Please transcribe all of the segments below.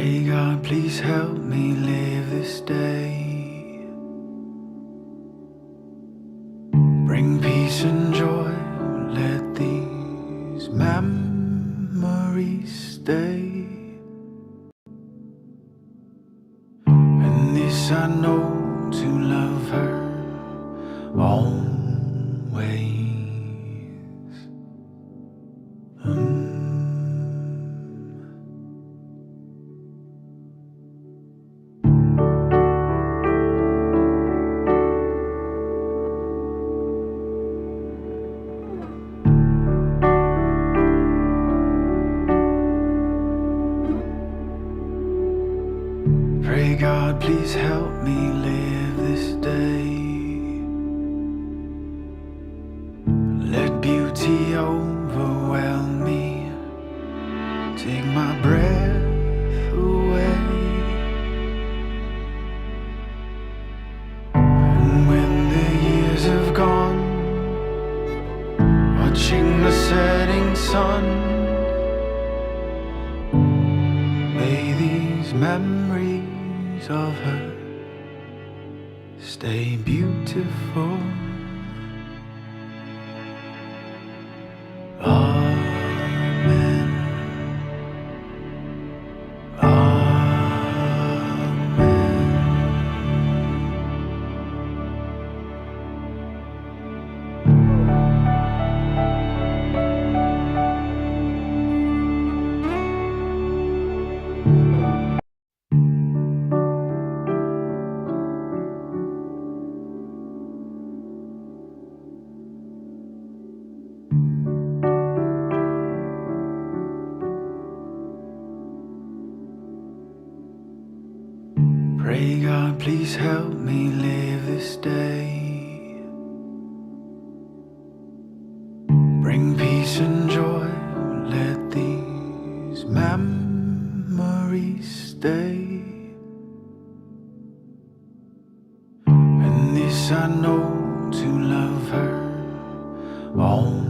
Pray God, please help me live this day. Bring peace and joy, let these memories stay. And this I know, to love her always. Pray God, please help me live this day. Let beauty overwhelm me, take my breath away. And when the years have gone, watching the setting sun, may these memories of her stay beautiful. Amen. Pray God, please help me live this day. Bring peace and joy, let these memories stay. And this I know, to love her always.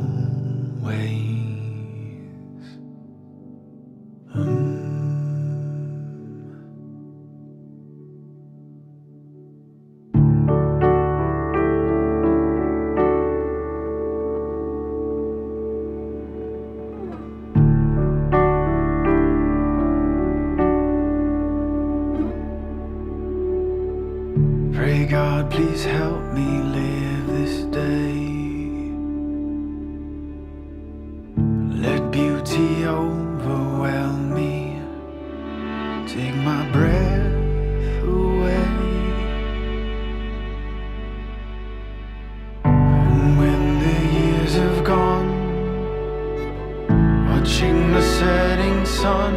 Pray God, please help me live this day. Let beauty overwhelm me, take my breath away. And when the years have gone, watching the setting sun,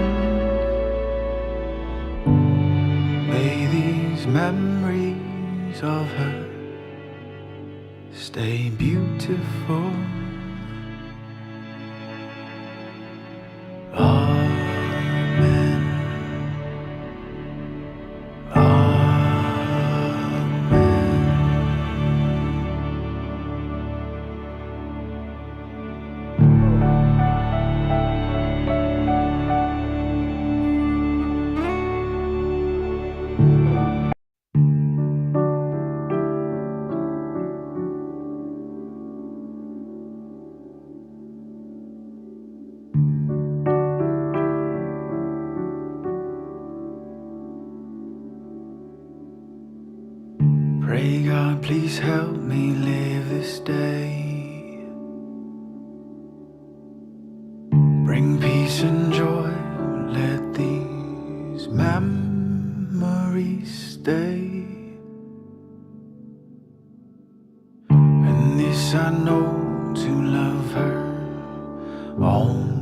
may these memories of her stay beautiful. Amen. Pray God, please help me live this day. Bring peace and joy, let these memories stay. And this I know, to love her always.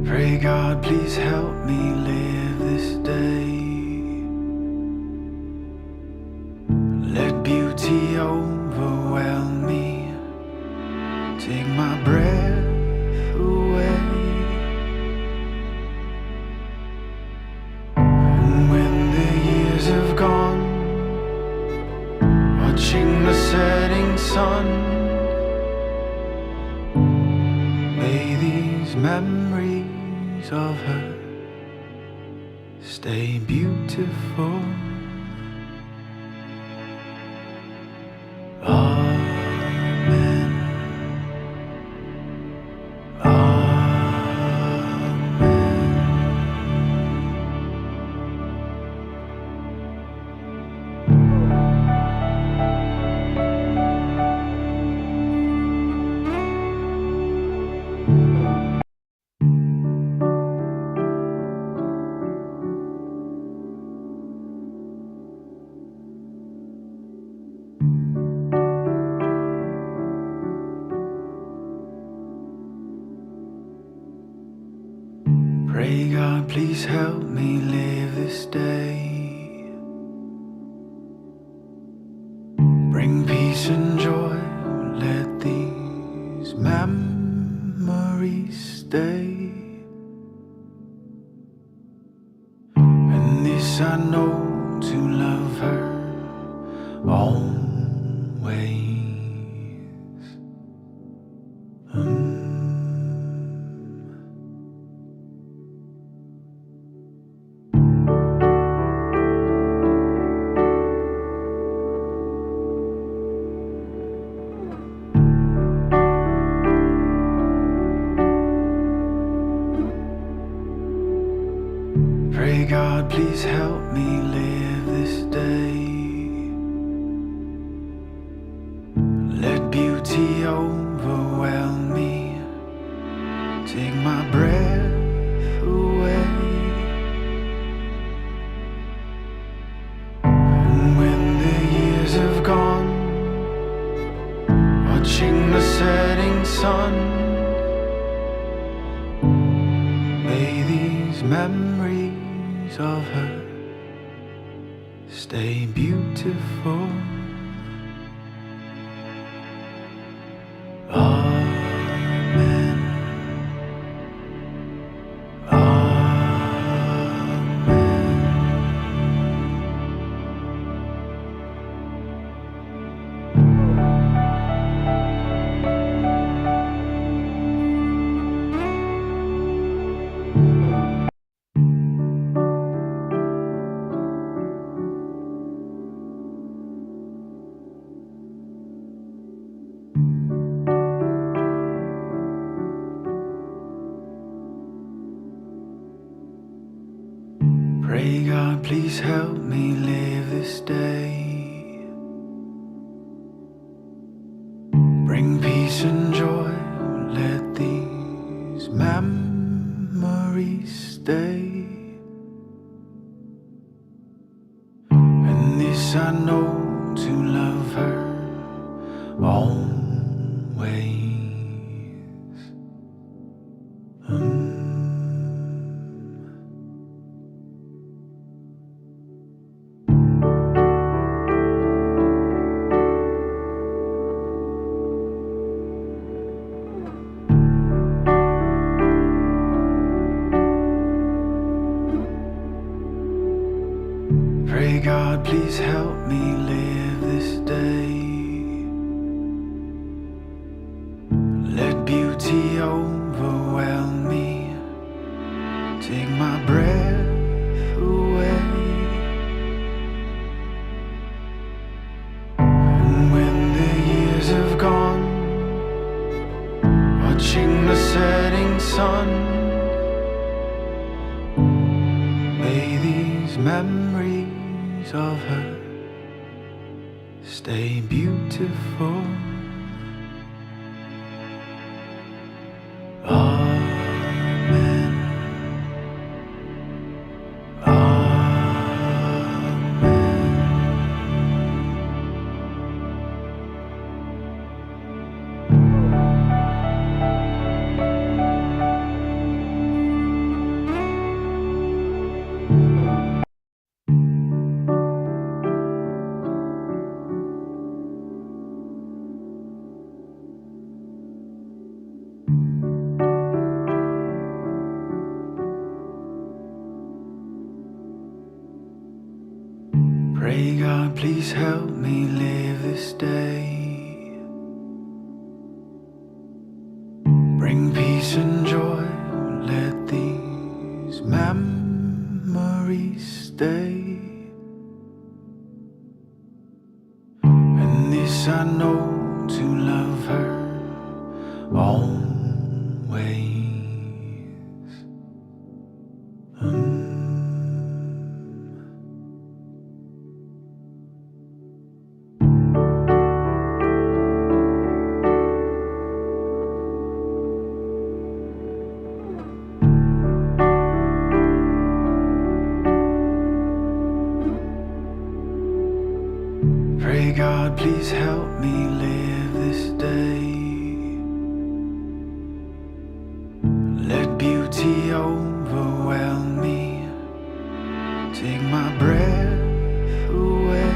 Pray God, please help me live sun. May these memories of her stay beautiful. Amen. Pray God, please help me live this day. Bring peace and joy, let these memories stay. And this I know, to love her always. Pray God, please help me live this day. Let beauty overwhelm me, take my breath away. And when the years have gone, watching the setting sun, may these memories of her stay beautiful. Amen. Pray God, please help me live this day. Bring peace and joy, let these memories stay. And this I know, to love her always. Pray God, please help me live this day. Let beauty overwhelm me, take my breath away. And when the years have gone, watching the setting sun, may these memories of her stay beautiful. Amen. Pray God, please help me live this day. memories stay. And this I know, to love her always. Pray God, please help me live this day. Let beauty overwhelm me, take my breath away.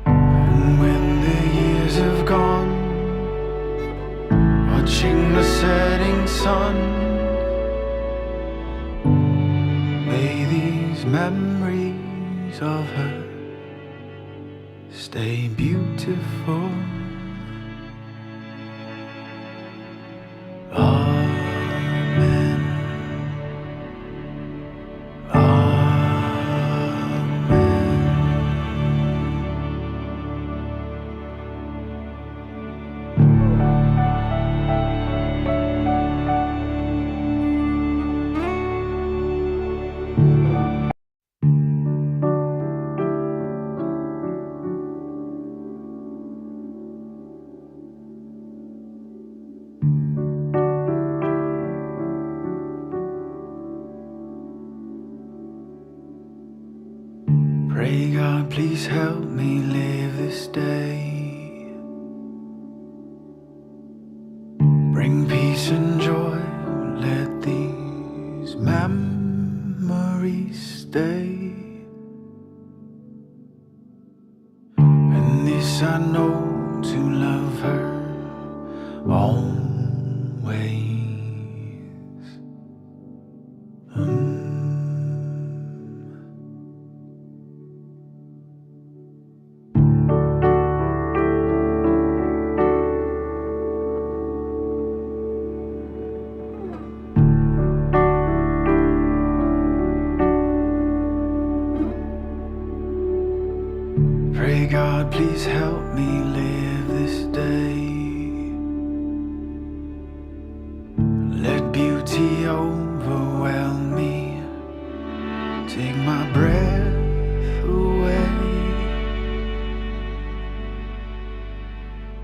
And when the years have gone, watching the setting sun, may these memories of her stay beautiful. Amen. Pray God, please help me live this day. Bring peace and joy, let these memories stay. And this I know, to love her always. Pray God, please help me live this day. Let beauty overwhelm me, take my breath away.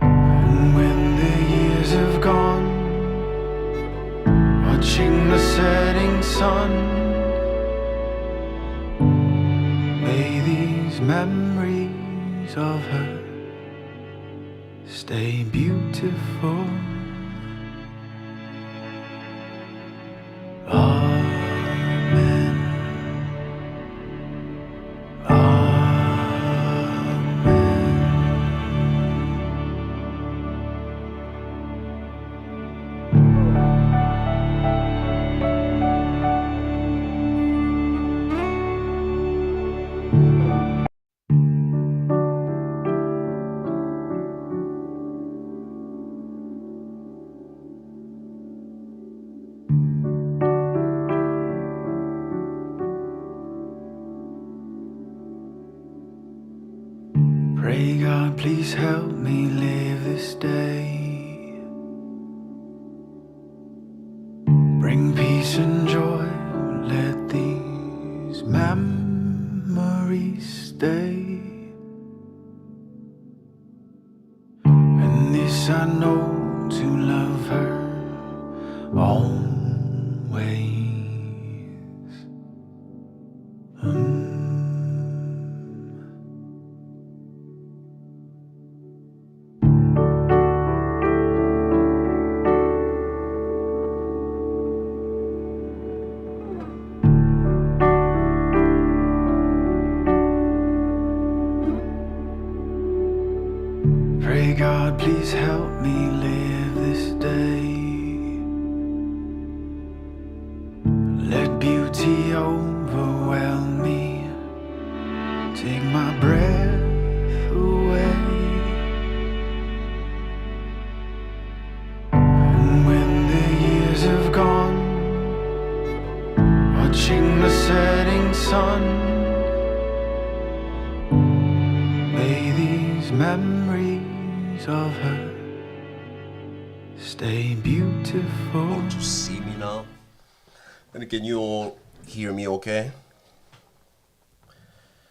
And when the years have gone, watching the setting sun, may these memories of her stay beautiful. Amen. Pray God, please help me live this day. Bring peace and joy, let these memories stay. And this I know, to love her always. Pray God, please help me live this day. Let beauty overwhelm me, take my breath away. And when the years have gone, sun. May these memories of her stay beautiful. Able to see me now? And can you all hear me okay?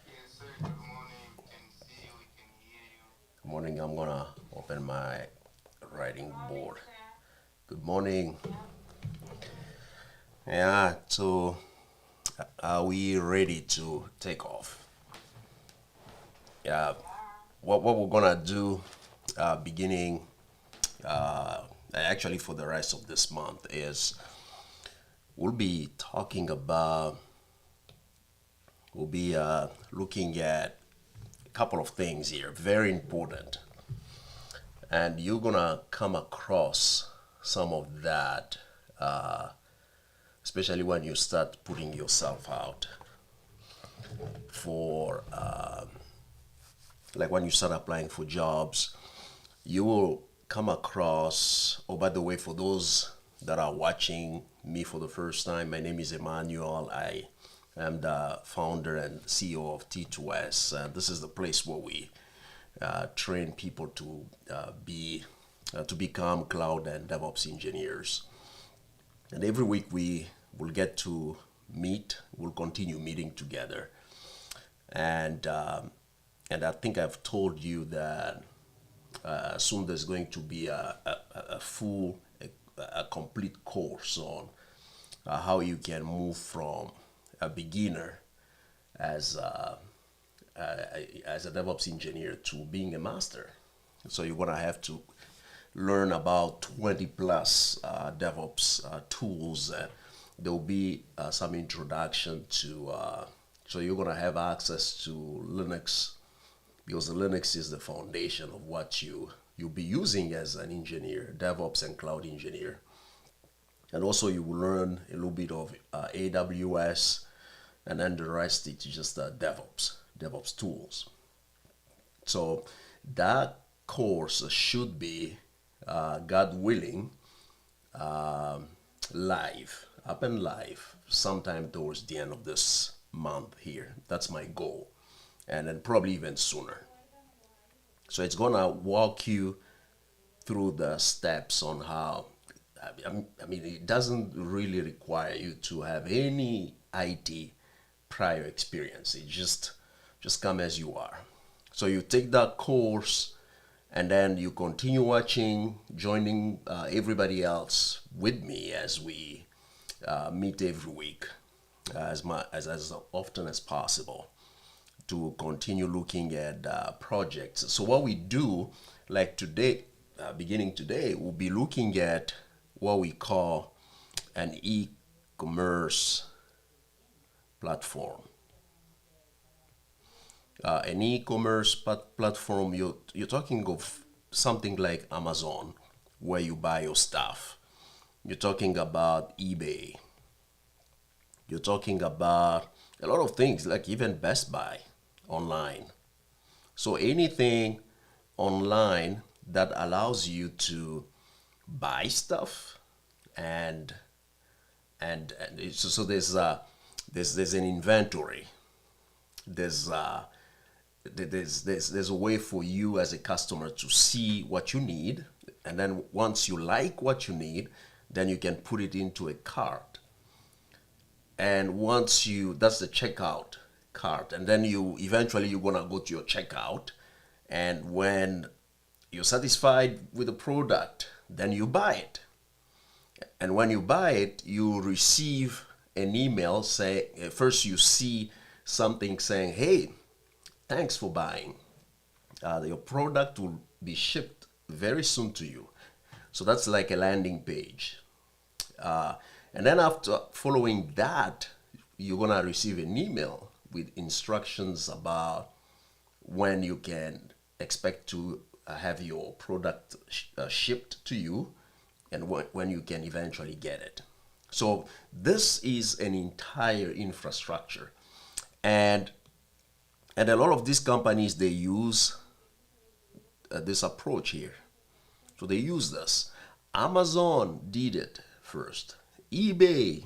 Yes, sir. Good morning. We can see you. We can hear you. Good morning. I'm gonna open my writing board. Good morning. Yeah, so are we ready to take off? Yeah, what we're gonna do beginning actually for the rest of this month is we'll be talking about, we'll be looking at a couple of things here, very important. And you're gonna come across some of that, especially when you start putting yourself out for, like when you start applying for jobs, you will come across, oh, by the way, for those that are watching me for the first time, my name is Emmanuel. I am the founder and CEO of T2S. This is the place where we train people to become cloud and DevOps engineers. And every week we will get to meet. We'll continue meeting together. And I think I've told you that soon there's going to be a complete course on how you can move from a beginner as a DevOps engineer to being a master. So you're gonna have to learn about 20 plus DevOps tools. There will be some introduction to, so you're gonna have access to Linux, because Linux is the foundation of what you'll be using as an engineer, DevOps and cloud engineer. And also you will learn a little bit of AWS, and then the rest is just DevOps tools. So that course should be, God willing, live, up and live, sometime towards the end of this month here. That's my goal. And then probably even sooner. So it's gonna walk you through the steps on how, I mean, it doesn't really require you to have any IT prior experience. It just come as you are. So you take that course and then you continue watching, joining everybody else with me as we meet every week, as often as possible, to continue looking at projects. So what we do, like today, beginning today, we'll be looking at what we call an e-commerce platform. An e-commerce platform, you're talking of something like Amazon, where you buy your stuff. You're talking about eBay. You're talking about a lot of things, like even Best Buy online. So anything online that allows you to buy stuff, and so there's an inventory. There's a way for you as a customer to see what you need, and then once you like what you need, then you can put it into a cart. And once that's the checkout cart, and then you're gonna go to your checkout, and when you're satisfied with the product, then you buy it. And when you buy it, you receive an email saying, first you see something saying, hey, thanks for buying. Your product will be shipped very soon to you. So that's like a landing page. And then after following that, you're gonna receive an email with instructions about when you can expect to have your product shipped to you, and when you can eventually get it. So this is an entire infrastructure. And a lot of these companies, they use this approach here. So they use this. Amazon did it first. eBay,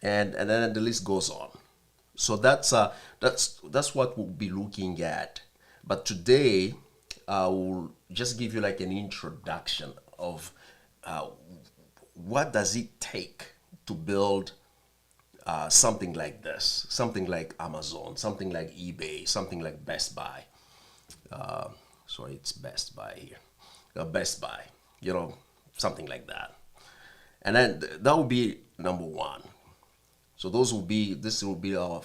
and then the list goes on. So that's what we'll be looking at. But today, I will just give you like an introduction of uh, what does it take to build something like this, something like Amazon, something like eBay, something like Best Buy. Sorry, it's Best Buy here. Best Buy, you know, something like that. And then that will be number one. So this will be our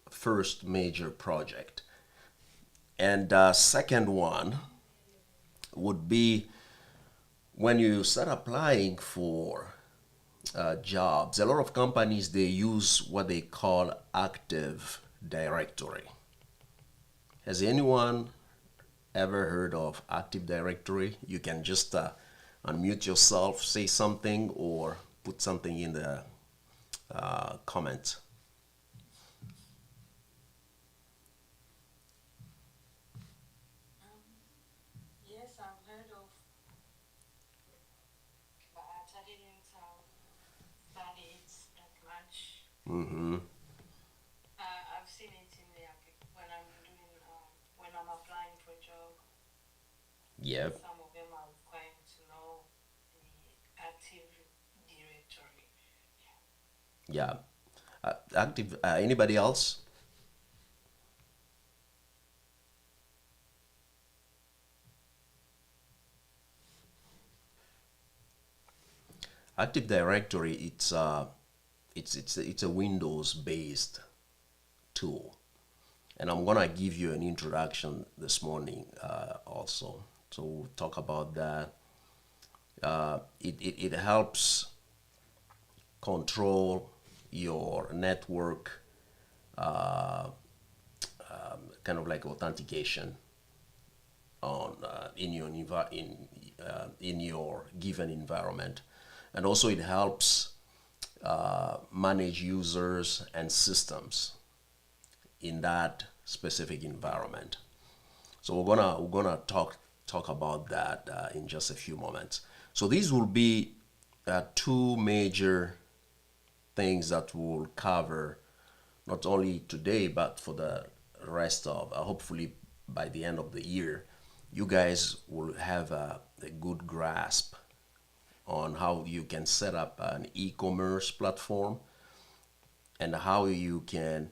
first major project. And second one would be when you start applying for jobs. A lot of companies, they use what they call Active Directory. Has anyone ever heard of Active Directory? You can just unmute yourself, say something, or put something in the comments. Yes, I've heard of, but I didn't study it that much. Mm-hmm. I've seen it in the when I'm doing when I'm applying for a job. Yeah. Some of them are required to know the Active Directory. Yeah. Active. Anybody else? Active Directory. It's a Windows-based tool, and I'm gonna give you an introduction this morning also. So we'll talk about that. It helps control your network, kind of like authentication on in your given environment, and also it helps manage users and systems in that specific environment. So we're gonna talk about that in just a few moments. So these will be two major things that we'll cover not only today but for the rest of hopefully by the end of the year. You guys will have a good grasp on how you can set up an e-commerce platform and how you can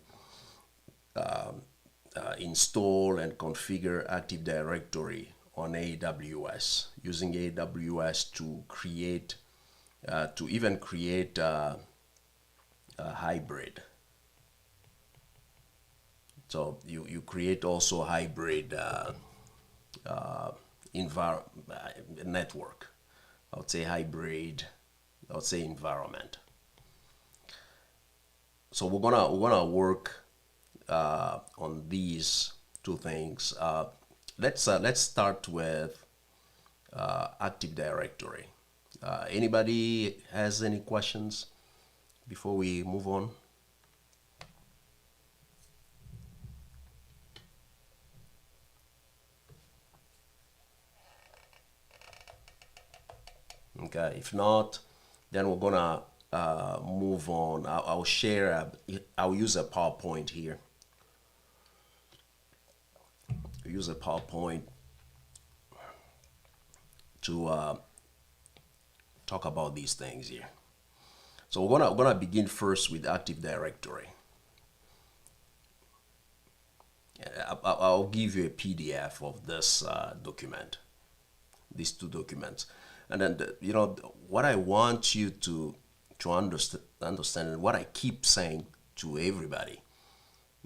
install and configure Active Directory on AWS, using AWS to create to even create a hybrid. So you create also a hybrid network. I would say hybrid. I would say environment. So we're gonna work on these two things. Let's start with Active Directory. Anybody has any questions before we move on? Okay, if not, then we're gonna move on. I'll share. I'll use a PowerPoint here. Use a PowerPoint to talk about these things here. So we're gonna begin first with Active Directory. I'll give you a PDF of this document, these two documents, and then what I want you to understand, and what I keep saying to everybody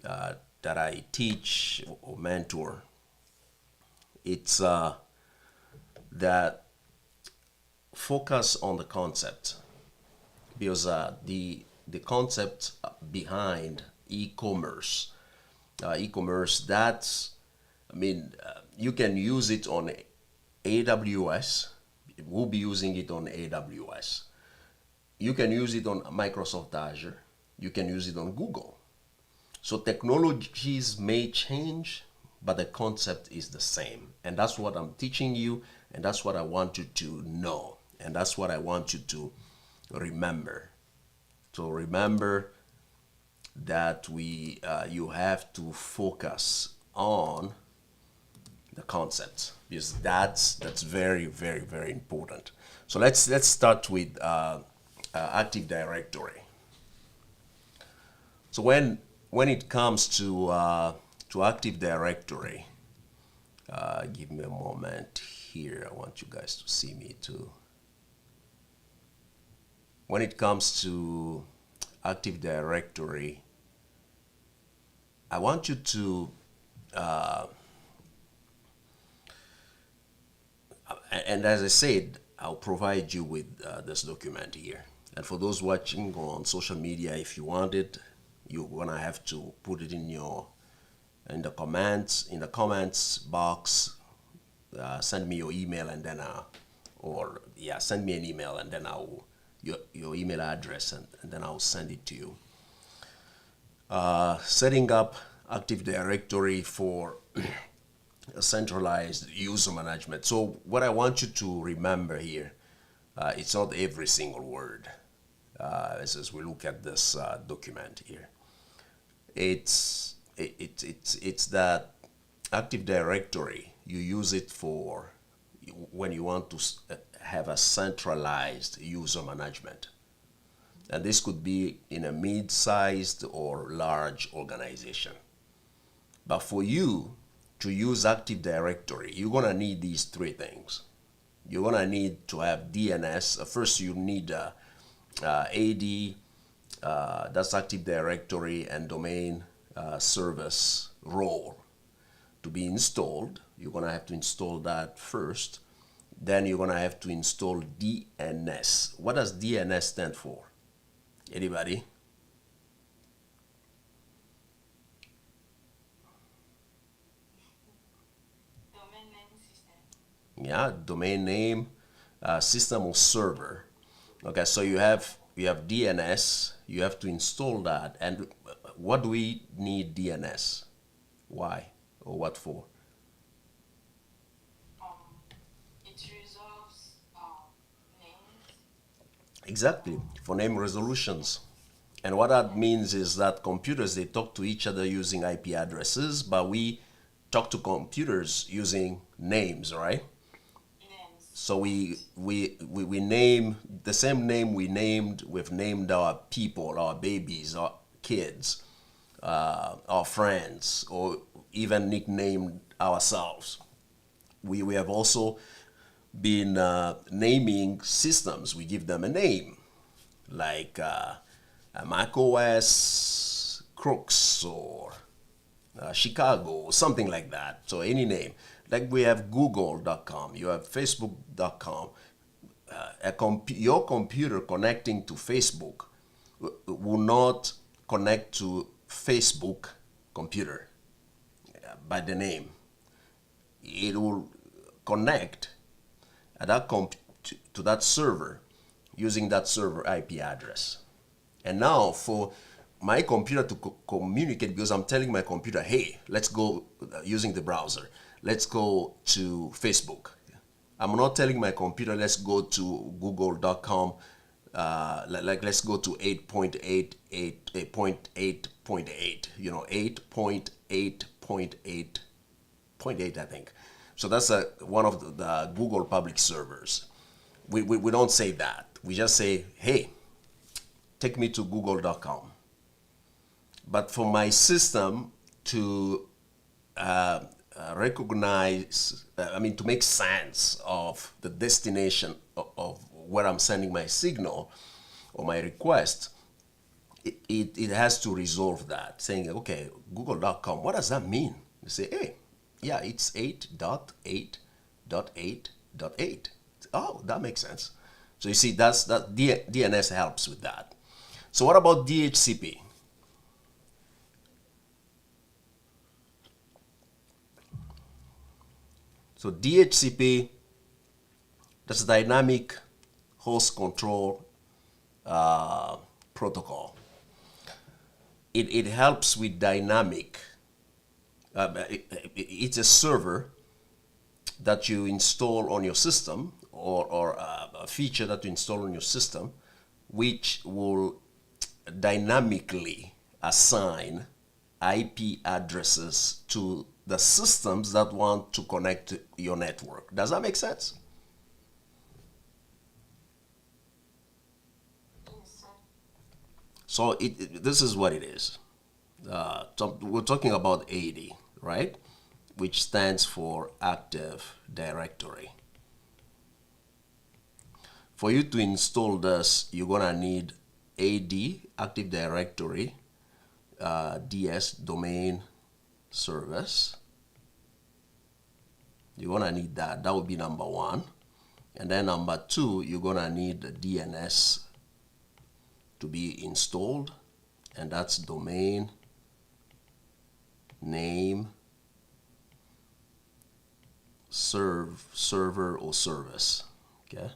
that I teach or mentor, it's that focus on the concept, because the concept behind e-commerce, that's, you can use it on AWS. We'll be using it on AWS. You can use it on Microsoft Azure. You can use it on Google. So technologies may change, but the concept is the same. And that's what I'm teaching you, and that's what I want you to know, and that's what I want you to remember. So remember that you have to focus on the concepts, because that's very, very, very important. So let's start with Active Directory. So when it comes to Active Directory, give me a moment here. I want you guys to see me too. When it comes to Active Directory, I want you to and as I said, I'll provide you with this document here. And for those watching on social media, if you want it, you're gonna have to put it in the comments box. Send me your email, and then send me an email, and then your email address, and then I'll send it to you. Setting up Active Directory for a centralized user management. So what I want you to remember here, it's not every single word as we look at this document here. It's that Active Directory, you use it for when you want to have a centralized user management. And this could be in a mid-sized or large organization. But for you to use Active Directory, you're gonna need these three things. You're gonna need to have DNS. First, you need AD, that's Active Directory and domain service role to be installed. You're gonna have to install that first. Then you're gonna have to install DNS. What does DNS stand for? Anybody? Domain name system. Yeah, domain name, system or server. Okay, so you have DNS. You have to install that. And what do we need DNS? Why or what for? It resolves names. Exactly, for name resolutions. And what that means is that computers, they talk to each other using IP addresses, but we talk to computers using names, right? Names. So we name the same name we've named our people, our babies, our kids, our friends, or even nicknamed ourselves. We have also been naming systems. We give them a name, like a Mac OS Crooks or Chicago, or something like that. So any name. Like we have Google.com, you have Facebook.com. Your computer connecting to Facebook will not connect to Facebook computer by the name. It will connect to that server using that server IP address. And now for my computer to communicate, because I'm telling my computer, hey, let's go using the browser. Let's go to Facebook. I'm not telling my computer, let's go to google.com. Let's go to 8.8.8.8, 8.8.8.8, I think. So that's one of the Google public servers. We don't say that. We just say, hey, take me to google.com. But for my system to recognize, to make sense of the destination of where I'm sending my signal or my request, it has to resolve that, saying, okay, google.com, what does that mean? You say, hey, yeah, it's 8.8.8.8.8. Oh, that makes sense. So you see, DNS helps with that. So what about DHCP? So DHCP, that's dynamic host control protocol. It helps with dynamic. It's a server that you install on your system, or a feature that you install on your system, which will dynamically assign IP addresses to the systems that want to connect to your network. Does that make sense? Yes, sir. So this is what it is. We're talking about AD, right? Which stands for Active Directory. For you to install this, you're gonna need AD, Active Directory, DS, Domain Service. You're gonna need that. That would be number one. And then number two, you're gonna need the DNS to be installed, and that's domain name server or service. Okay.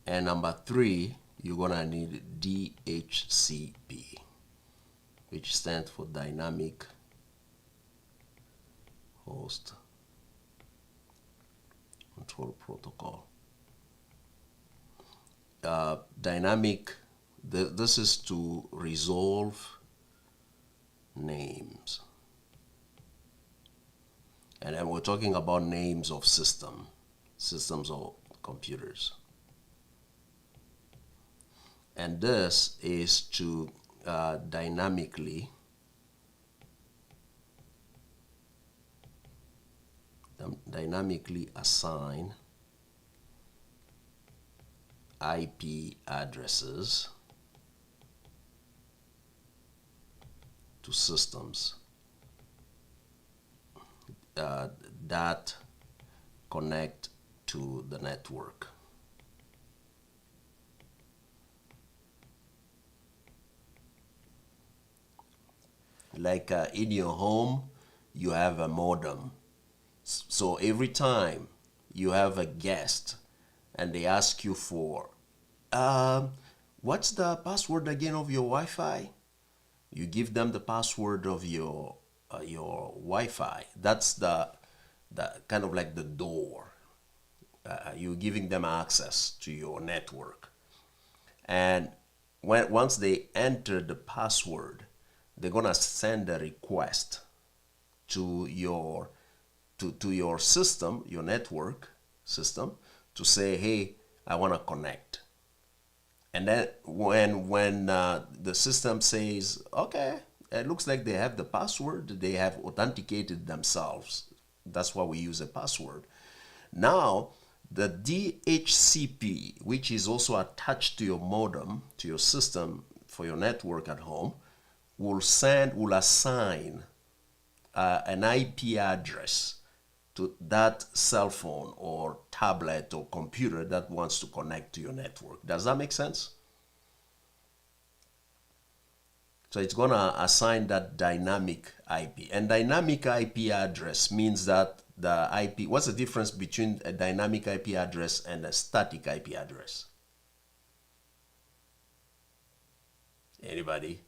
And number three, you're gonna need DHCP, which stands for Dynamic Host Control Protocol. This is to resolve names. And then we're talking about names of systems or computers. And this is to dynamically assign IP addresses to systems that connect to the network. Like in your home, you have a modem. So every time you have a guest and they ask you for, what's the password again of your Wi-Fi? You give them the password of your Wi-Fi. That's the kind of like the door. You're giving them access to your network. And once they enter the password, they're gonna send a request to your system, your network system, to say, hey, I want to connect. And then when the system says, okay, it looks like they have the password, they have authenticated themselves. That's why we use a password. Now, the DHCP, which is also attached to your modem, to your system for your network at home, will assign an IP address to that cell phone or tablet or computer that wants to connect to your network. Does that make sense? So it's gonna assign that dynamic IP. And dynamic IP address means that the IP, what's the difference between a dynamic IP address and a static IP address? Anybody?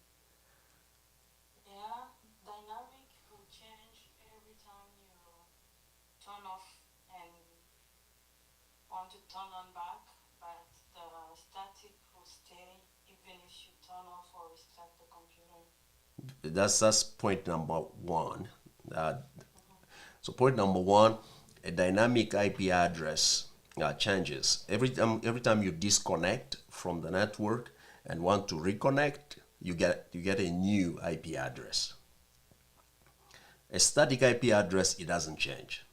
Yeah, dynamic will change every time you turn off and want to turn on back, but the static will stay even if you turn off or restart the computer. That's point number one. So point number one, a dynamic IP address changes every time you disconnect from the network and want to reconnect. You get a new IP address. A static IP address, it doesn't change.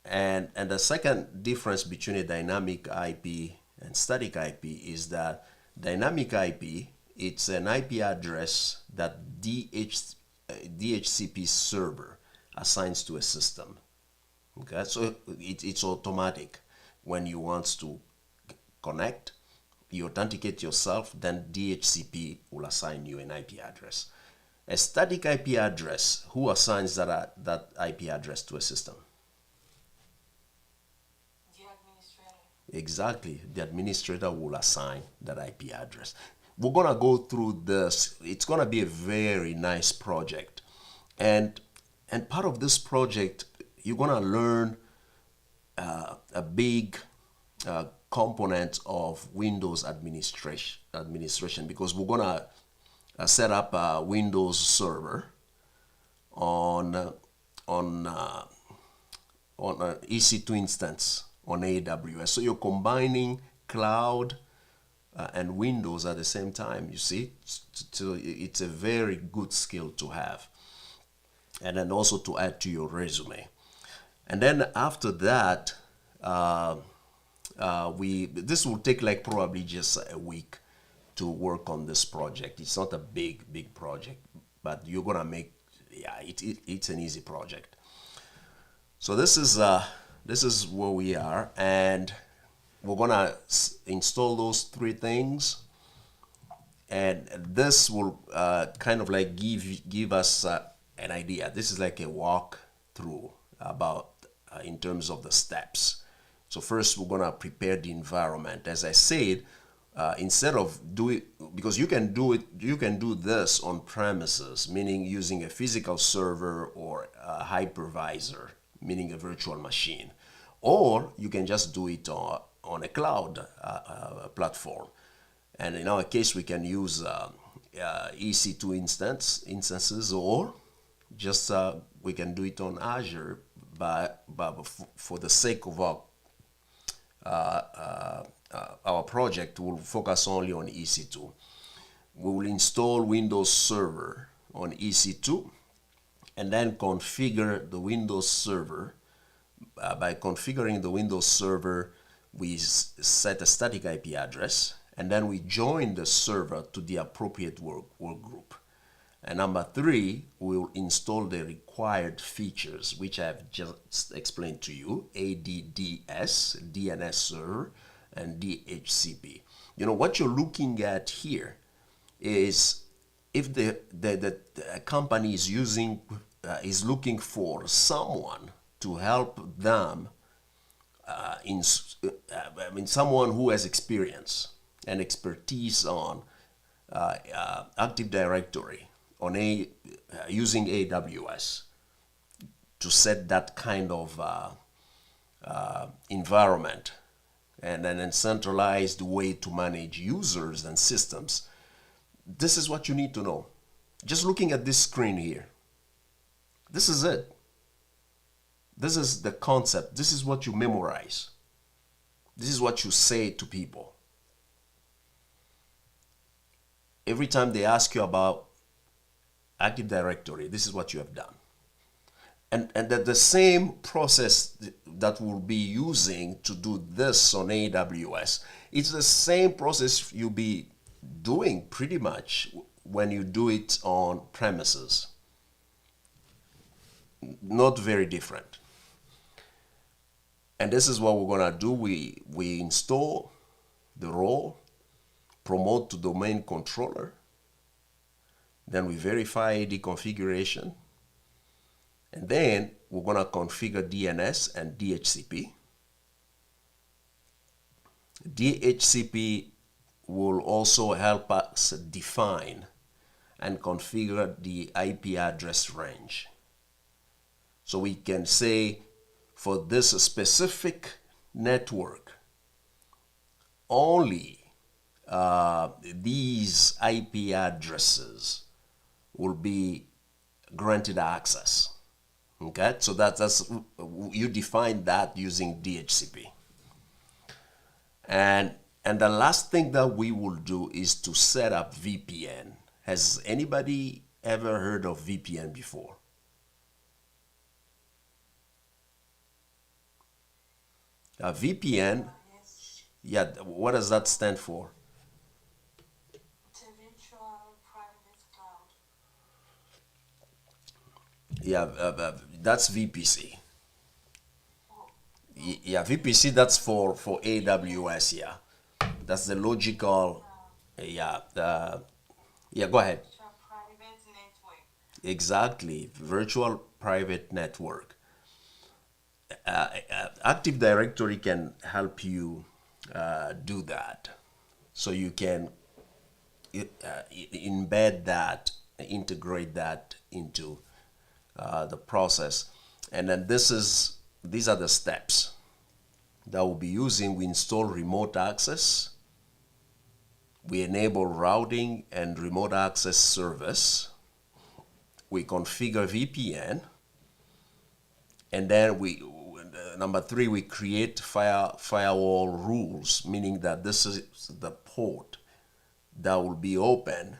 And the second difference between a dynamic IP and static IP is that dynamic IP, it's an IP address that DHCP server assigns to a system. Okay, so it's automatic. When you want to connect, you authenticate yourself, then DHCP will assign you an IP address. A static IP address, who assigns that IP address to a system? The administrator. Exactly, the administrator will assign that IP address. We're gonna go through this. It's gonna be a very nice project, and part of this project, you're gonna learn a big component of Windows administration because we're gonna set up a Windows server on an EC2 instance on AWS. So you're combining cloud and Windows at the same time. You see, so it's a very good skill to have, and then also to add to your resume. And then after that, this will take like probably just a week to work on this project. It's not a big project, but you're gonna make, yeah, it's an easy project. So this is where we are, and we're gonna install those three things, and this will kind of like give us an idea. This is like a walk through about in terms of the steps. So first we're gonna prepare the environment. As I said, instead of because you can do this on premises, meaning using a physical server or a hypervisor, meaning a virtual machine, or you can just do it on a cloud platform. And in our case, we can use EC2 instances, or just we can do it on Azure, but for the sake of our project, we'll focus only on EC2. We will install Windows Server on EC2 and then configure the Windows Server. By configuring the Windows Server, we set a static IP address, and then we join the server to the appropriate work group. And number three, we'll install the required features, which I've just explained to you: ADDS, DNS server, and DHCP. You know, what you're looking at here is if the company is looking for someone to help them, someone who has experience and expertise on Active Directory on using AWS to set that kind of environment, and then a centralized way to manage users and systems. This is what you need to know. Just looking at this screen here, this is it. This is the concept. This is what you memorize. This is what you say to people. Every time they ask you about Active Directory, this is what you have done. And that the same process that we'll be using to do this on AWS, it's the same process you'll be doing pretty much when you do it on premises. Not very different. And this is what we're gonna do. We install the role, promote to domain controller, then we verify the configuration, and then we're gonna configure DNS and DHCP. DHCP will also help us define and configure the IP address range. So we can say, for this specific network, only these IP addresses will be granted access. Okay, so that's you define that using DHCP. And the last thing that we will do is to set up VPN. Has anybody ever heard of VPN before? VPN, Yes. yeah, what does that stand for? It's a virtual private cloud. Yeah, that's VPC. Oh, Yeah, VPC, that's for AWS, yeah. That's the logical, yeah, yeah, go ahead. virtual private network. Exactly, virtual private network. Active Directory can help you do that. So you can embed that, integrate that into the process. And then these are the steps. that we'll be using, we install remote access. We enable routing and remote access service. We configure VPN. And then number 3, we create firewall rules, meaning that this is the port that will be open,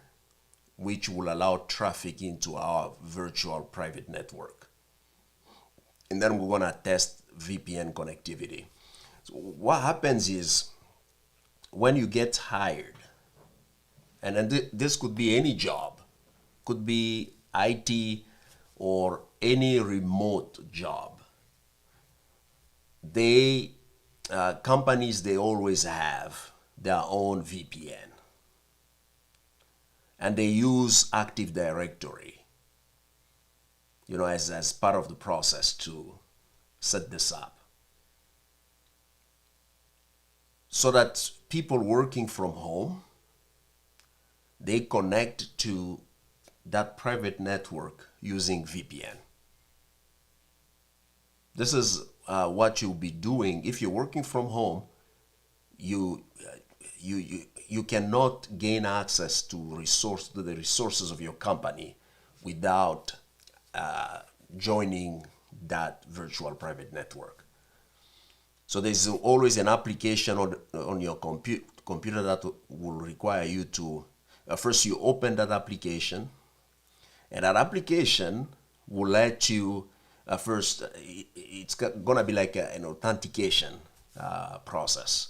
which will allow traffic into our virtual private network. And then we're gonna test VPN connectivity. So what happens is when you get hired, and then this could be any job, could be IT or any remote job, companies, they always have their own VPN. And they use Active Directory, as part of the process to set this up. So that people working from home, they connect to that private network using VPN. This is what you'll be doing if you're working from home. You cannot gain access to the resources of your company without joining that virtual private network. So there's always an application on your computer that will require you to first you open that application, and that application will let you first. It's gonna be like an authentication process.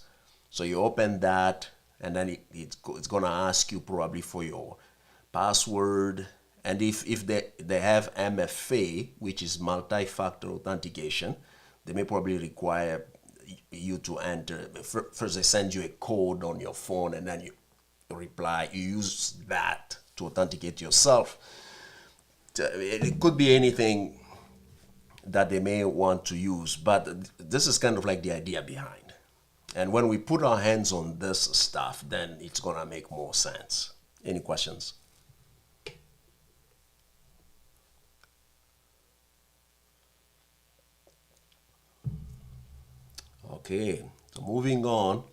So you open that, and then it's gonna ask you probably for your password, and if they have MFA, which is multi-factor authentication, they may probably require you to enter. First they send you a code on your phone, and then you use that to authenticate yourself. It could be anything that they may want to use, but this is kind of like the idea behind. And when we put our hands on this stuff, then it's gonna make more sense. Any questions? Okay, so moving on,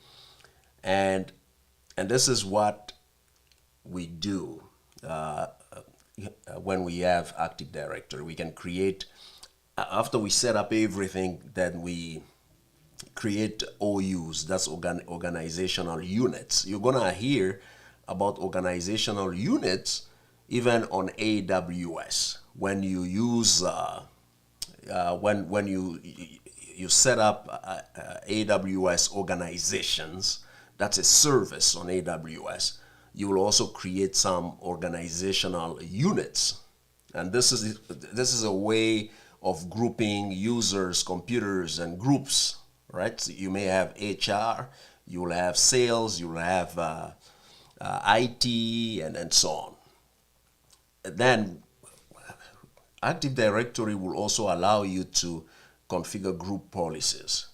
and this is what we do when we have Active Directory. We can create, after we set up everything, then we create OUs, that's organizational units. You're gonna hear about organizational units even on AWS. When you use, when you set up AWS organizations, that's a service on AWS. You will also create some organizational units, and this is a way of grouping users, computers, and groups. Right? So you may have HR, you will have sales, you will have IT, and so on. And then Active Directory will also allow you to configure group policies,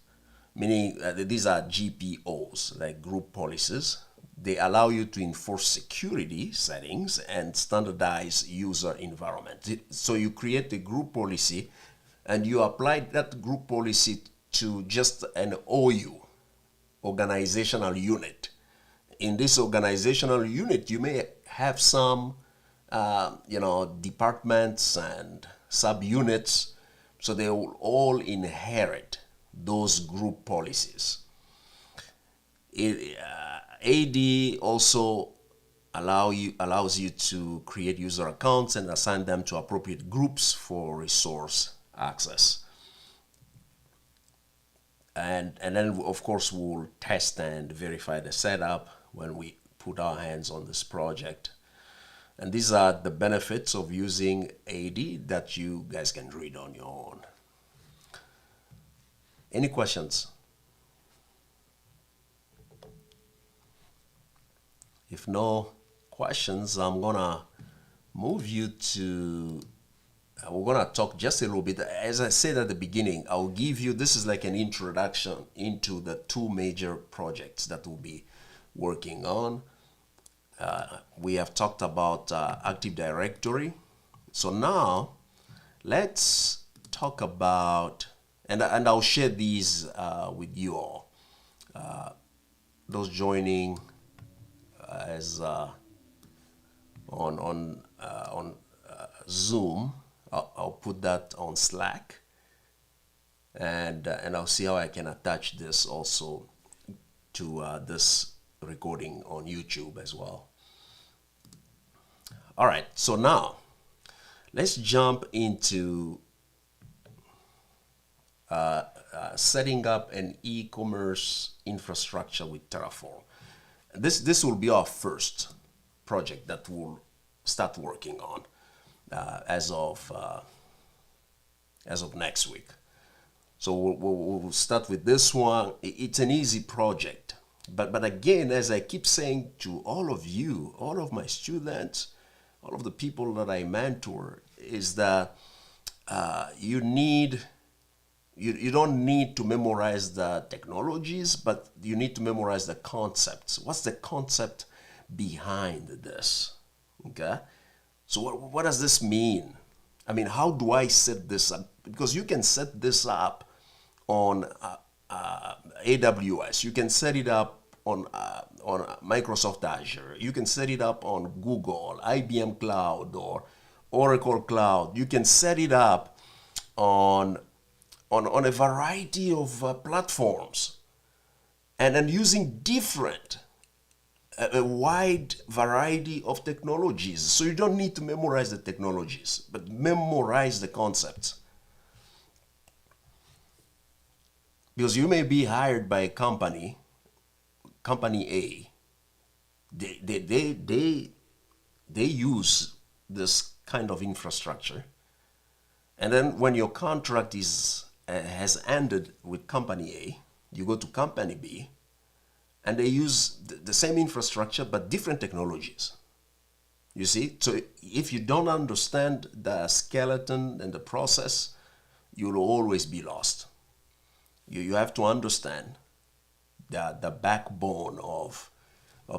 meaning these are GPOs, like group policies. They allow you to enforce security settings and standardize user environment. So you create a group policy, and you apply that group policy to just an OU, organizational unit. In this organizational unit, you may have some, departments and subunits, so they will all inherit those group policies. AD also allows you to create user accounts and assign them to appropriate groups for resource access. And then, of course, we'll test and verify the setup when we put our hands on this project. And these are the benefits of using AD that you guys can read on your own. Any questions? If no questions, I'm gonna move you to, we're gonna talk just a little bit. As I said at the beginning, I'll give you, this is like an introduction into the two major projects that we'll be working on. We have talked about Active Directory. So now let's talk about, and I'll share these with you all. Those joining as on Zoom, I'll put that on Slack, and I'll see how I can attach this also to this recording on YouTube as well. All right, so now let's jump into setting up an e-commerce infrastructure with Terraform. This will be our first project that we'll start working on as of next week. So we'll start with this one. It's an easy project, but again, as I keep saying to all of you, all of my students, all of the people that I mentor, is that you don't need to memorize the technologies, but you need to memorize the concepts. What's the concept behind this? Okay, so what does this mean? I mean, how do I set this up? Because you can set this up on AWS. You can set it up on Microsoft Azure. You can set it up on Google, IBM Cloud, or Oracle Cloud. You can set it up on a variety of platforms, and using different, a wide variety of technologies. So you don't need to memorize the technologies, but memorize the concepts. Because you may be hired by a company A. They use this kind of infrastructure, and then when your contract has ended with company A, you go to company B, and they use the same infrastructure but different technologies. You see, so if you don't understand the skeleton and the process, you'll always be lost. You have to understand the backbone of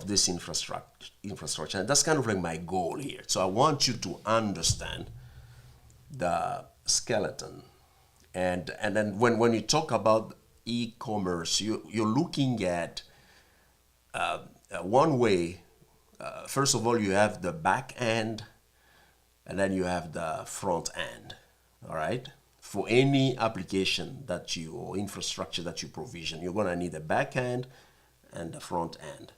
this infrastructure, and that's kind of like my goal here. So I want you to understand the skeleton, and then when you talk about e-commerce, you're looking at one way. First of all, you have the back end, and then you have the front end. All right. For any application or infrastructure that you provision, you're going to need a back end and the front end.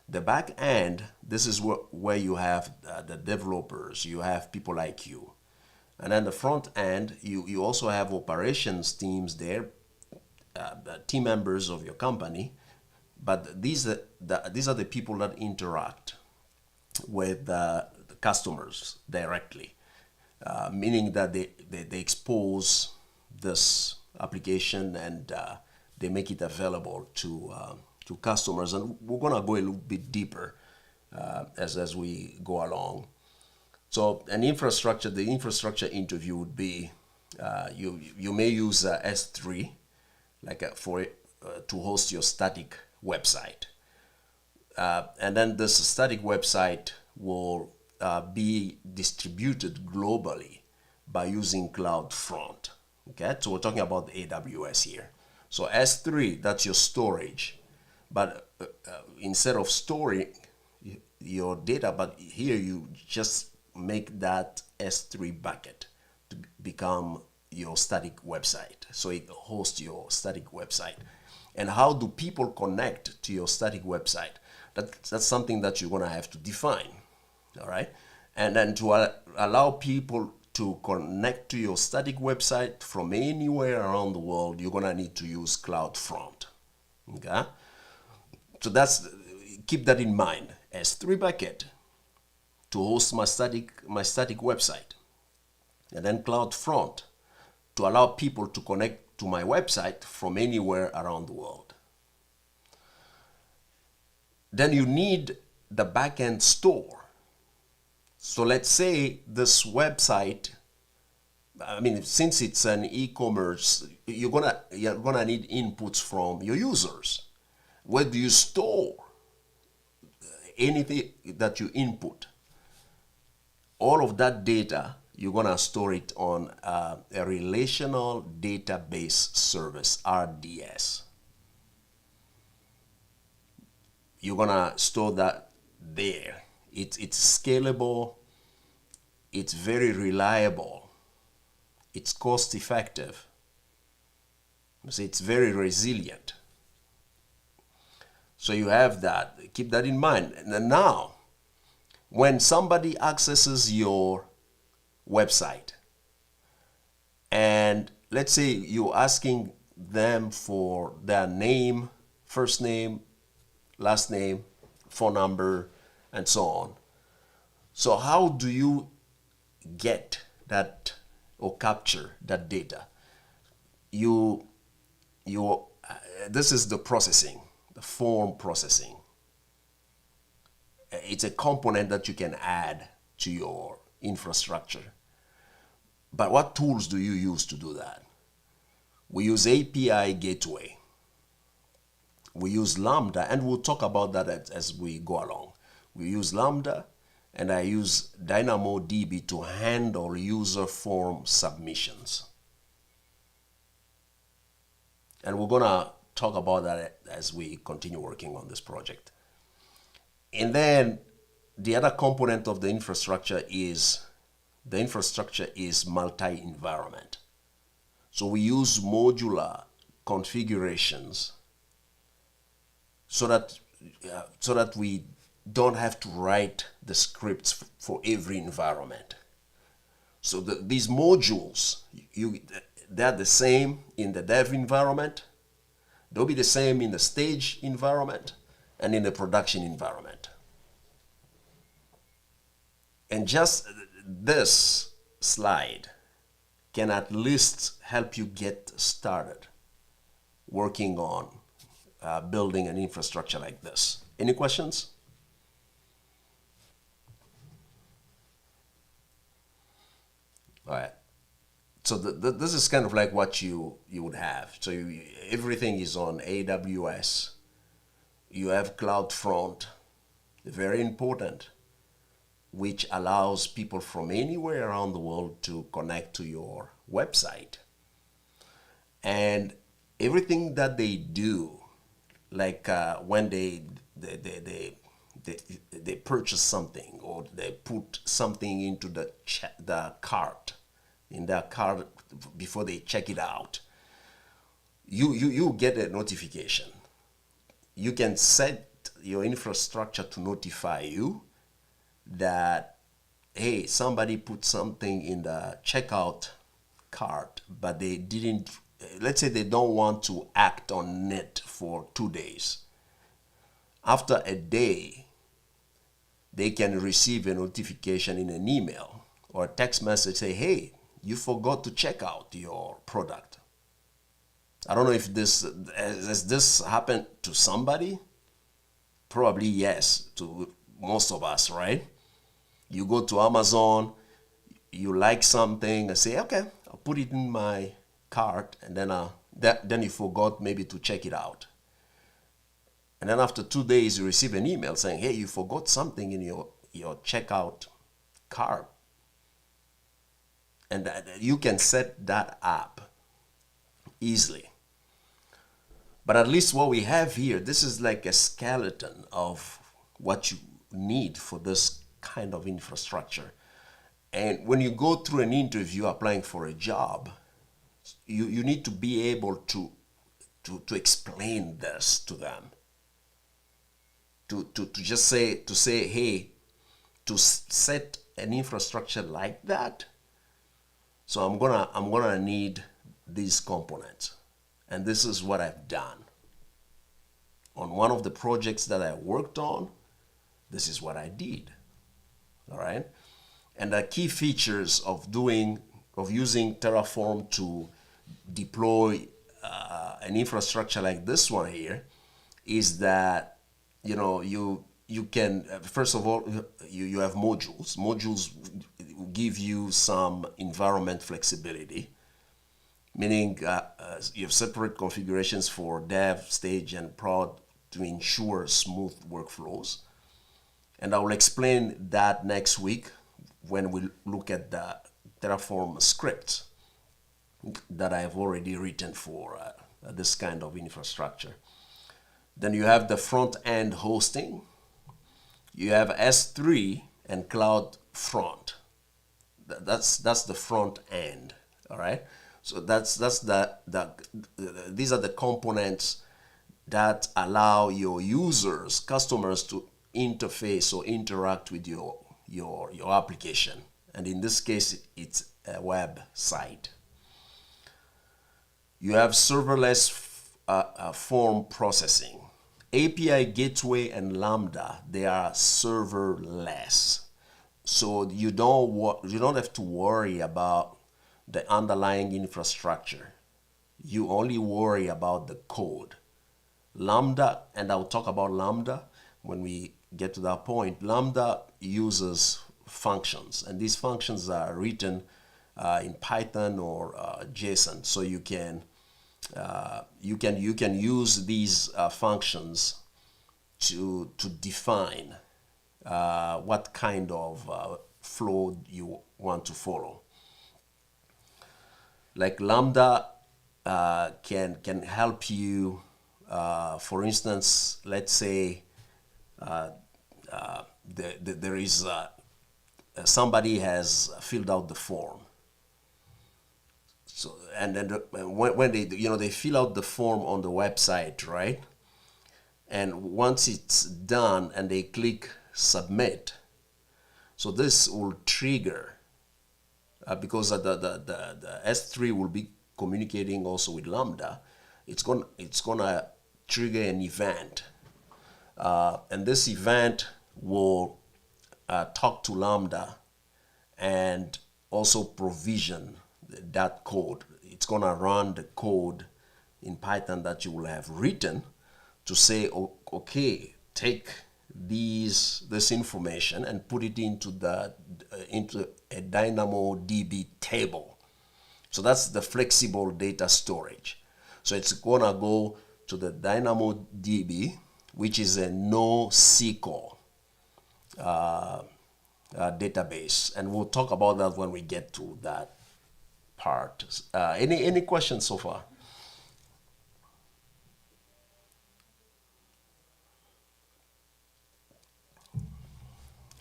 The back end, this is where you have the developers, you have people like you. And then the front end, you also have operations teams there, team members of your company. But these are the people that interact with the customers directly. Meaning that they expose this application and they make it available to customers. And we're gonna go a little bit deeper as we go along. So the infrastructure interview would be you may use S3 to host your static website, and then this static website will be distributed globally by using CloudFront. Okay, so we're talking about AWS here. So S3, that's your storage, but instead of storing your data, but here you just make that S3 bucket to become your static website. So it hosts your static website. And how do people connect to your static website? That's something that you're gonna have to define. All right, and then to allow people to connect to your static website from anywhere around the world, you're gonna need to use CloudFront. Okay, so keep that in mind. S3 bucket to host my static website, and then CloudFront to allow people to connect to my website from anywhere around the world. Then you need the backend store. So let's say this website, I mean, since it's an e-commerce, you're gonna need inputs from your users. Where do you store anything that you input? All of that data you're gonna store it on a relational database service, RDS. You're gonna store that there. It's scalable, it's very reliable, it's cost effective. So it's very resilient. So you have that, keep that in mind. And now, when somebody accesses your website, and let's say you're asking them for their name, first name, last name, phone number, and so on. So how do you get that or capture that data? This is the processing, the form processing. It's a component that you can add to your infrastructure. But what tools do you use to do that? We use API Gateway. We use Lambda, and we'll talk about that as we go along. We use Lambda, and I use DynamoDB to handle user form submissions. And we're gonna talk about that as we continue working on this project. And then the other component of the infrastructure is multi-environment. So we use modular configurations so that we don't have to write the scripts for every environment. So these modules, they're the same in the dev environment, they'll be the same in the stage environment, and in the production environment. And just this slide can at least help you get started working on building an infrastructure like this. Any questions? All right. So this is kind of like what you would have. So everything is on AWS. You have CloudFront, very important, which allows people from anywhere around the world to connect to your website. And everything that they do, like when they purchase something or they put something into the cart, in their cart before they check it out, you get a notification. You can set your infrastructure to notify you that, hey, somebody put something in the checkout cart, but they didn't, let's say they don't want to act on it for 2 days. After a day, they can receive a notification in an email or a text message, say, hey, you forgot to check out your product. I don't know if has this happened to somebody? Probably yes, to most of us, right? You go to Amazon, you like something, and say, okay, I'll put it in my cart, and then you forgot maybe to check it out. And then after 2 days, you receive an email saying, hey, you forgot something in your checkout cart. And you can set that up easily. But at least what we have here, this is like a skeleton of what you need for this kind of infrastructure. And when you go through an interview applying for a job, you need to be able to explain this to them. To just say, hey, to set an infrastructure like that, so I'm gonna need these components. And this is what I've done. On one of the projects that I worked on, this is what I did. All right? And the key features of using Terraform to deploy an infrastructure like this one here is that, you can, first of all, you have modules. Modules give you some environment flexibility, meaning you have separate configurations for dev, stage, and prod to ensure smooth workflows. And I will explain that next week when we look at the Terraform scripts that I have already written for this kind of infrastructure. Then you have the front end hosting. You have S3 and Cloud Front. That's the front end. All right. So that's these are the components that allow your users, customers, to interface or interact with your application. And in this case, it's a website. You have serverless form processing. API Gateway and Lambda, they are serverless. So you don't have to worry about the underlying infrastructure. You only worry about the code. Lambda, and I'll talk about Lambda when we get to that point. Lambda uses functions, and these functions are written in Python or JSON. So you can use these functions to define what kind of flow you want to follow. Like Lambda can help you. For instance, let's say there is somebody has filled out the form. So and then when they fill out the form on the website, right? And once it's done and they click submit, so this will trigger because the S3 will be communicating also with Lambda. It's gonna trigger an event, and this event will talk to Lambda and also provision that code. It's gonna run the code in Python that you will have written to say, okay, take this information and put it into a DynamoDB table. So that's the flexible data storage. So it's gonna go to the DynamoDB, which is a NoSQL database, and we'll talk about that when we get to that part. Any questions so far?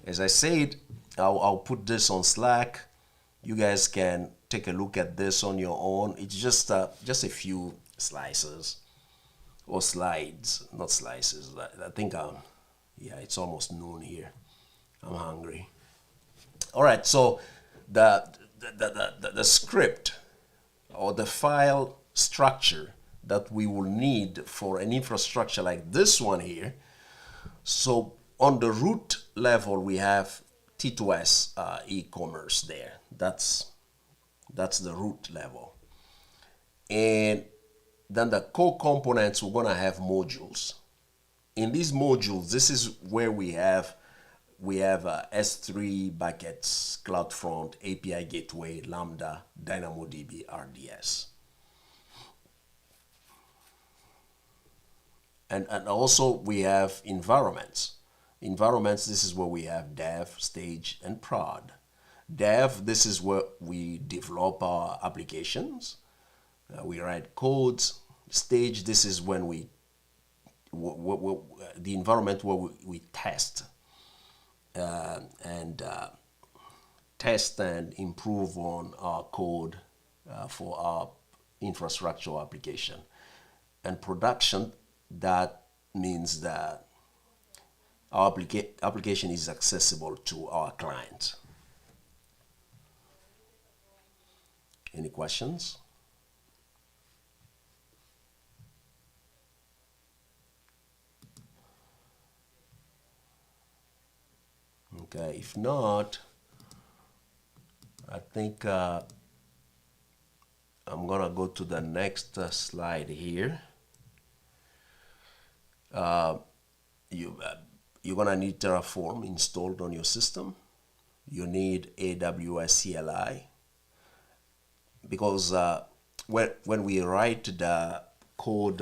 As I said, I'll put this on Slack. You guys can take a look at this on your own. It's just a few slices or slides, not slices. I think yeah, it's almost noon here. I'm hungry. All right, so the script or the file structure that we will need for an infrastructure like this one here. So on the root level, we have T2S e-commerce there. That's the root level. And then the core components, we're gonna have modules. In these modules, this is where we have S3 buckets, CloudFront, API Gateway, Lambda, DynamoDB, RDS. And also we have environments. Environments, this is where we have dev, stage, and prod. Dev, this is where we develop our applications. We write codes. Stage, this is when the environment where we test test and improve on our code for our infrastructure application. And production, that means that our application is accessible to our clients. Any questions? Okay, if not, I think I'm gonna go to the next slide here. You're gonna need Terraform installed on your system. You need AWS CLI because when we write the code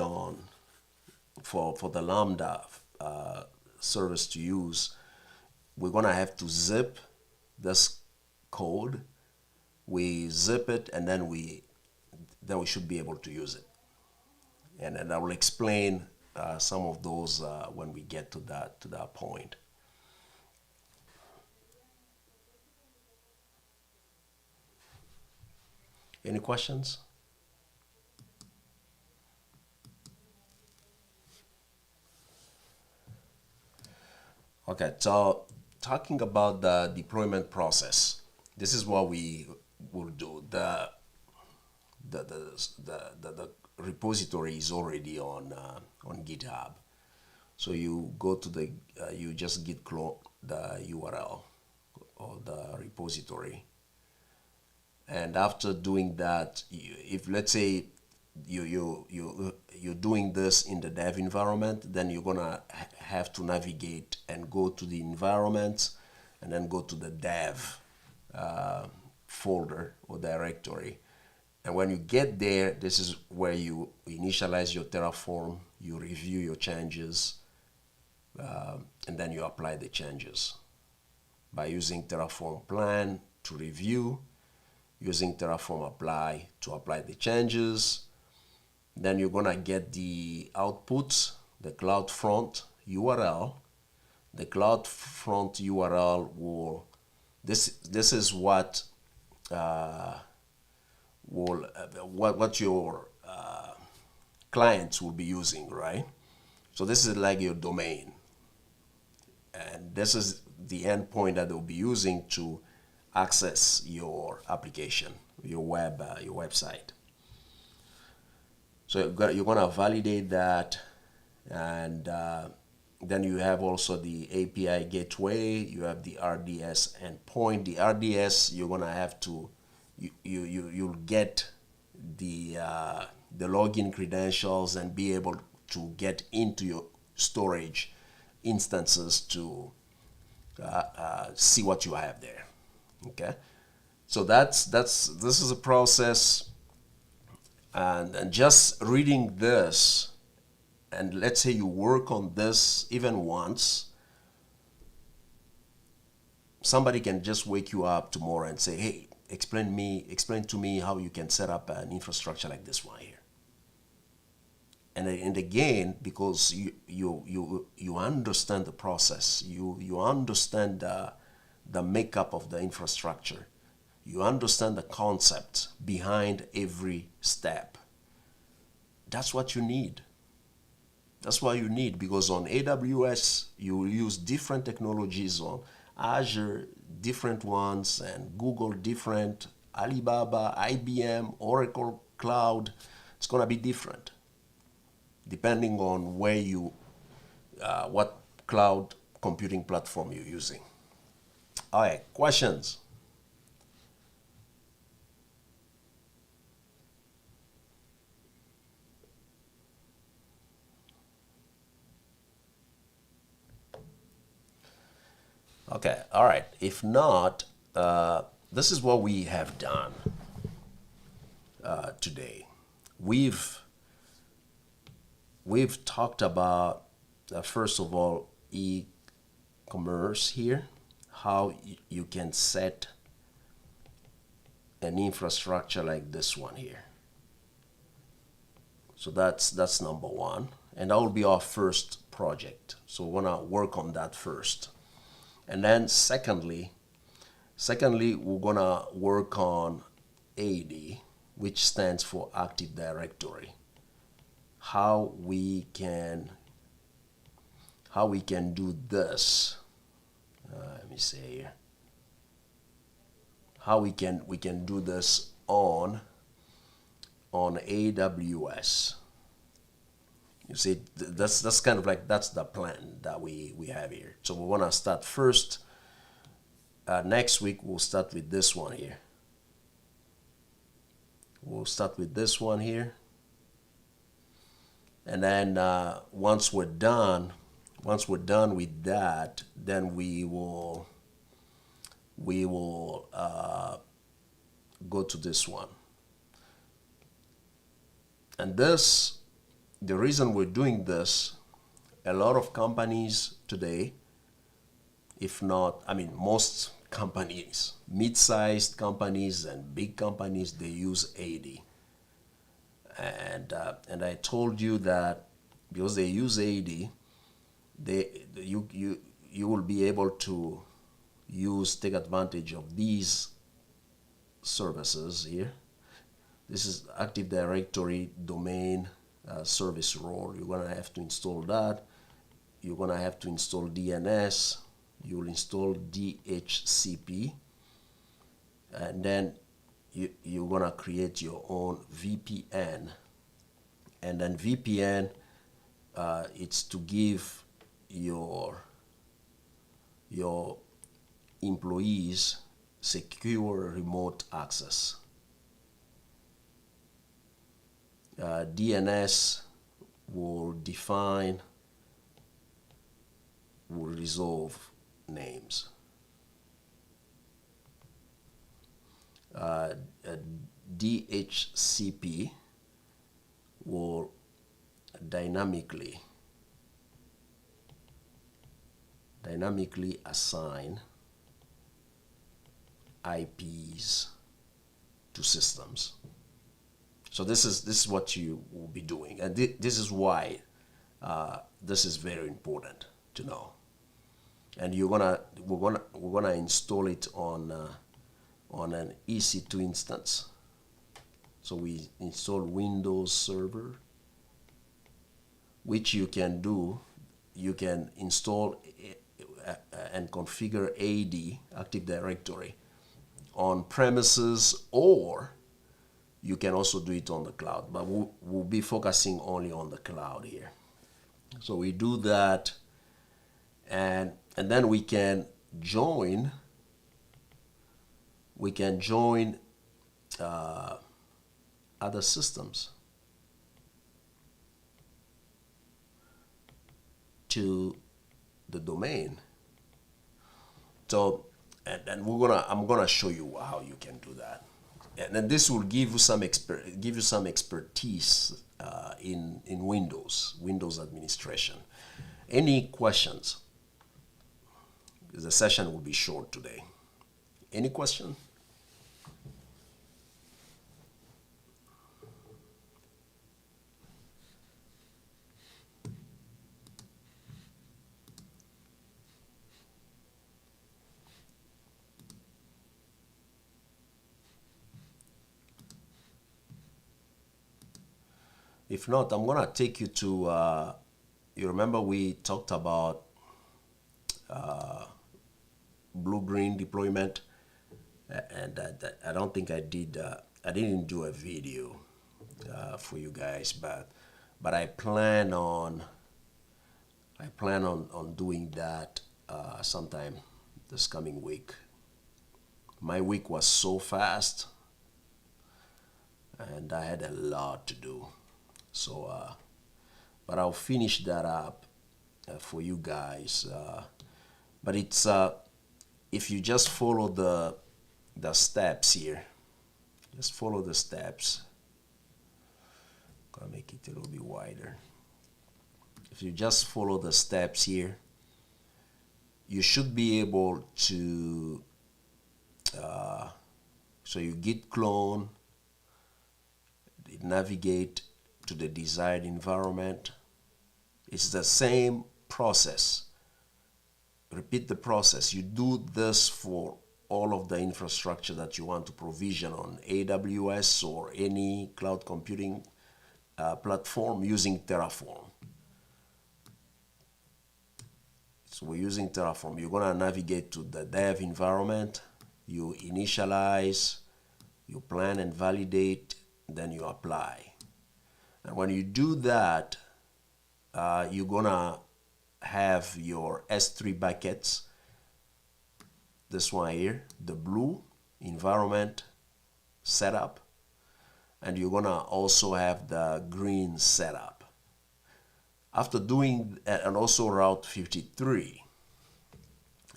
for the Lambda service to use, we're gonna have to zip this code we zip it, and then we should be able to use it. And I will explain some of those when we get to that point. Any questions? Okay, so talking about the deployment process, this is what we will do. The repository is already on GitHub. So you go to you just git clone the URL of the repository. And after doing that, if let's say you're doing this in the dev environment, then you're gonna have to navigate and go to the environment and then go to the dev folder or directory. And when you get there, this is where you initialize your Terraform, you review your changes, and then you apply the changes by using Terraform plan to review, using Terraform apply to apply the changes. Then you're gonna get the outputs, the CloudFront URL. The CloudFront URL will, this is what what your clients will be using, right? So this is like your domain, and this is the endpoint that they'll be using to access your application, your website. So you're gonna validate that, and then you have also the API gateway. You have the RDS endpoint. The RDS, you're gonna have to you'll get the login credentials and be able to get into your storage instances to see what you have there. Okay, so this is a process, and just reading this, and let's say you work on this even once, somebody can just wake you up tomorrow and say, hey, explain to me how you can set up an infrastructure like this one here. And again, because you understand the process, you understand the makeup of the infrastructure, you understand the concept behind every step. That's what you need. That's what you need, because on AWS you use different technologies, on Azure different ones, and Google different, Alibaba, IBM, Oracle Cloud, it's gonna be different depending on where what cloud computing platform you're using. All right, questions? Okay, all right. If not, this is what we have done today. We've talked about, first of all, e-commerce here, how you can set an infrastructure like this one here. So that's number one, and that will be our first project. So we want to work on that first. And then secondly, we're gonna work on AD, which stands for Active Directory. How we can do this. Let me say here. How we can do this on AWS. You see, that's kind of like, that's the plan that we have here. So we want to start first. Next week we'll start with this one here. We'll start with this one here, and then once we're done with that, then we will go to this one. And this, the reason we're doing this, a lot of companies today, if not, I mean, most companies, mid-sized companies and big companies, they use AD. And I told you that because they use AD, you will be able to take advantage of these services here. This is Active Directory domain service role. You're gonna have to install that. You're gonna have to install DNS. You'll install DHCP, and then you're gonna create your own VPN. And then VPN, it's to give your employees secure remote access. DNS will resolve names. DHCP will dynamically assign IPs to systems. So this is what you will be doing, and this is why this is very important to know. And we're gonna install it on an EC2 instance. So we install Windows Server, which you can do. You can install and configure AD, Active Directory, on premises, or you can also do it on the cloud. But we'll be focusing only on the cloud here. So we do that, and then we can join. Other systems to the domain. So, and I'm gonna show you how you can do that, and then this will give you some expertise in Windows administration. Any questions? The session will be short today. Any question? If not, I'm gonna take you to, you remember we talked about blue-green deployment, and I don't think I didn't do a video for you guys, but I plan on doing that sometime this coming week. My week was so fast, and I had a lot to do. So, but I'll finish that up for you guys. But it's if you just follow the steps here, just follow the steps. Gonna make it a little bit wider. If you just follow the steps here, you should be able to. So you git clone, navigate to the desired environment. It's the same process. Repeat the process. You do this for all of the infrastructure that you want to provision on AWS or any cloud computing platform using Terraform. So we're using Terraform. You're gonna navigate to the dev environment. You initialize, you plan and validate, then you apply. And when you do that, you're gonna have your S3 buckets. This one here, the blue environment setup, and you're gonna also have the green setup. After doing and also Route 53.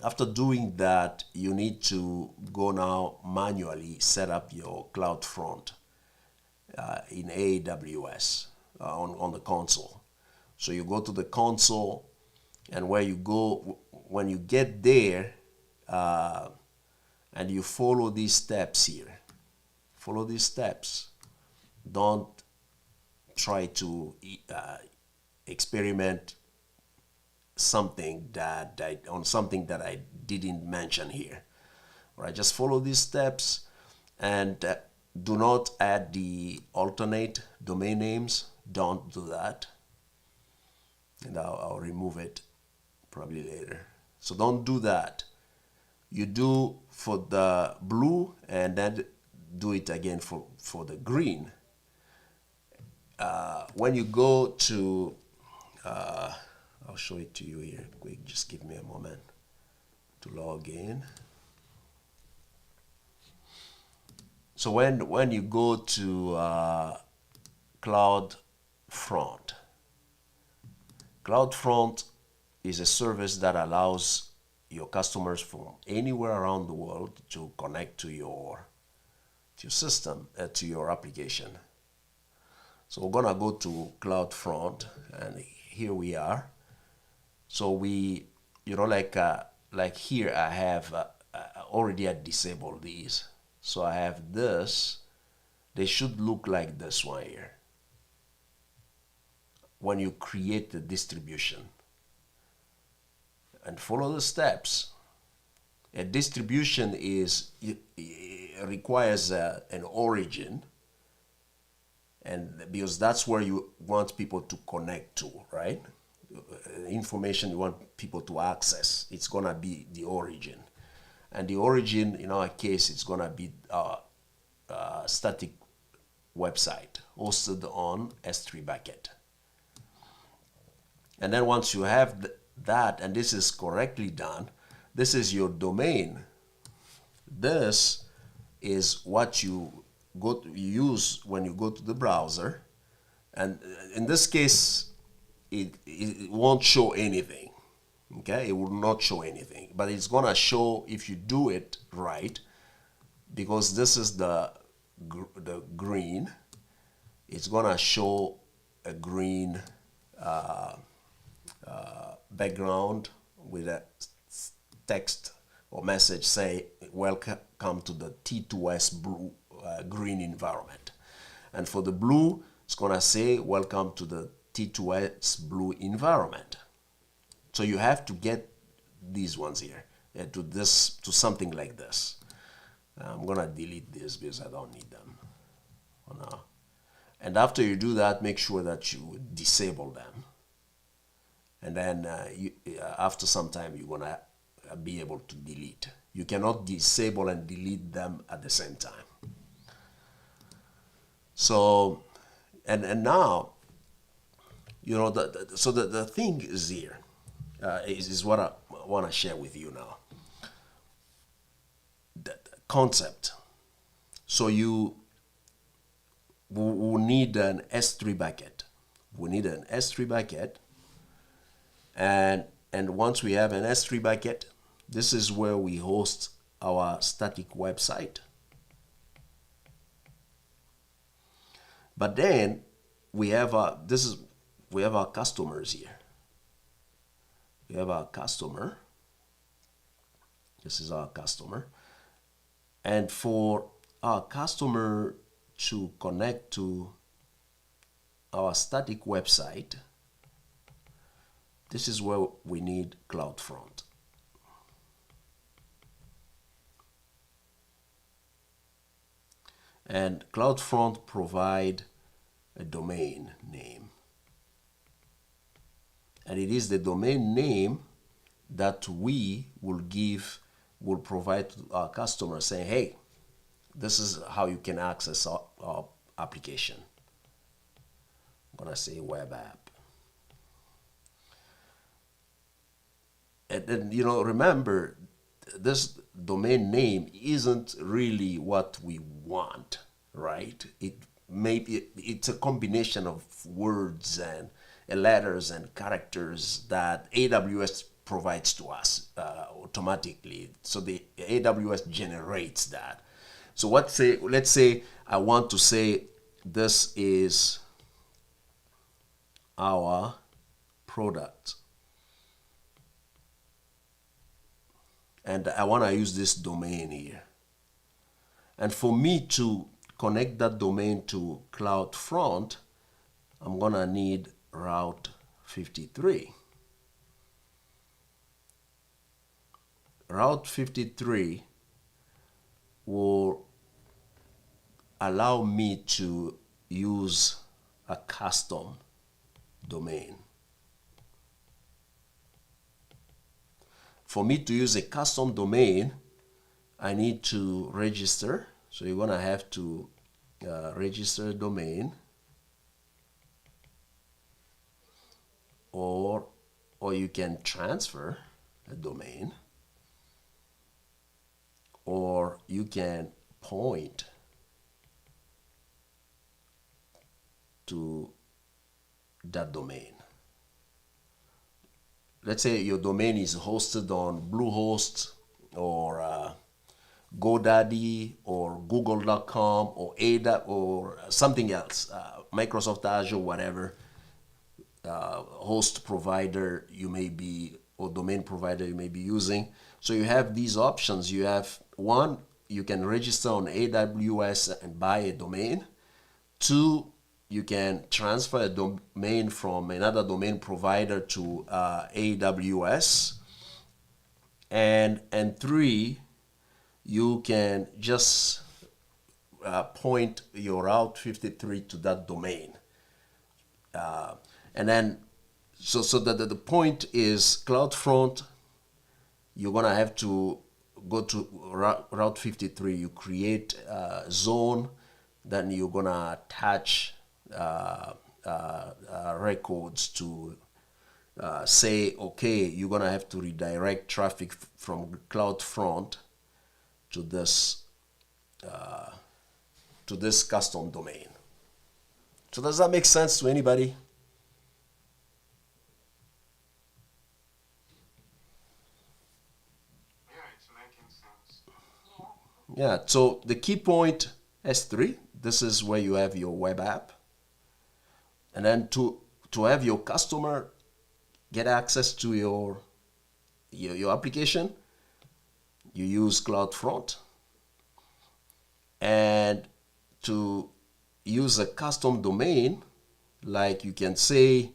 After doing that, you need to go now manually set up your CloudFront in AWS on the console. So you go to the console, and where you go, when you get there, and you follow these steps here. Follow these steps. Don't try to experiment something that I didn't mention here. All right, just follow these steps, and do not add the alternate domain names. Don't do that, and I'll remove it probably later. So don't do that. You do for the blue, and then do it again for the green. When you go to, I'll show it to you here quick. Just give me a moment to log in. So when you go to CloudFront, CloudFront is a service that allows your customers from anywhere around the world to connect to your system, to your application. So we're gonna go to CloudFront, and here we are. So we, like here I have already disabled these. So I have this. They should look like this one here when you create the distribution. And follow the steps. A distribution it requires an origin, and because that's where you want people to connect to, right? Information you want people to access, it's gonna be the origin. And the origin, in our case, it's gonna be our static website hosted on S3 bucket. And then once you have that, and this is correctly done, this is your domain. This is what you use when you go to the browser. And in this case, it won't show anything. Okay, it will not show anything, but it's gonna show if you do it right, because this is the green. It's gonna show a green background with a text or message say welcome to the T2S blue green environment, and for the blue it's gonna say welcome to the T2S blue environment. So you have to get these ones here to something like this. I'm gonna delete this because I don't need them for now. And after you do that, make sure that you disable them. And then after some time, you're gonna be able to delete. You cannot disable and delete them at the same time. So, and now, so the thing is here. Is what I want to share with you now. The concept. So we need an S3 bucket. We need an S3 bucket, and once we have an S3 bucket, this is where we host our static website. But then we have our customers here. We have our customer. This is our customer. And for our customer to connect to our static website, this is where we need CloudFront. And CloudFront provide a domain name. And it is the domain name that we will provide to our customers, saying, hey, this is how you can access our application. I'm gonna say web app. And then, remember, this domain name isn't really what we want, right? It's a combination of words and letters and characters that AWS provides to us automatically. So the AWS generates that. So let's say I want to say this is our product, and I want to use this domain here. And for me to connect that domain to CloudFront, I'm gonna need Route 53. Route 53 will allow me to use a custom domain. For me to use a custom domain, I need to register. So you're gonna have to register a domain, or you can transfer a domain, or you can point to that domain. Let's say your domain is hosted on Bluehost or GoDaddy or Google.com or AWS or something else, Microsoft Azure, whatever host provider you may be or domain provider you may be using. So you have these options. You have one, you can register on AWS and buy a domain. Two, you can transfer a domain from another domain provider to AWS. And three, you can just point your Route 53 to that domain. And then, so that the point is CloudFront, you're gonna have to go to Route 53, you create a zone, then you're gonna attach records to say, okay, you're gonna have to redirect traffic from CloudFront to this custom domain. So does that make sense to anybody? Yeah, it's making sense. Yeah, so the key point S3, this is where you have your web app. And then to have your customer get access to your application, you use CloudFront. And to use a custom domain, like you can say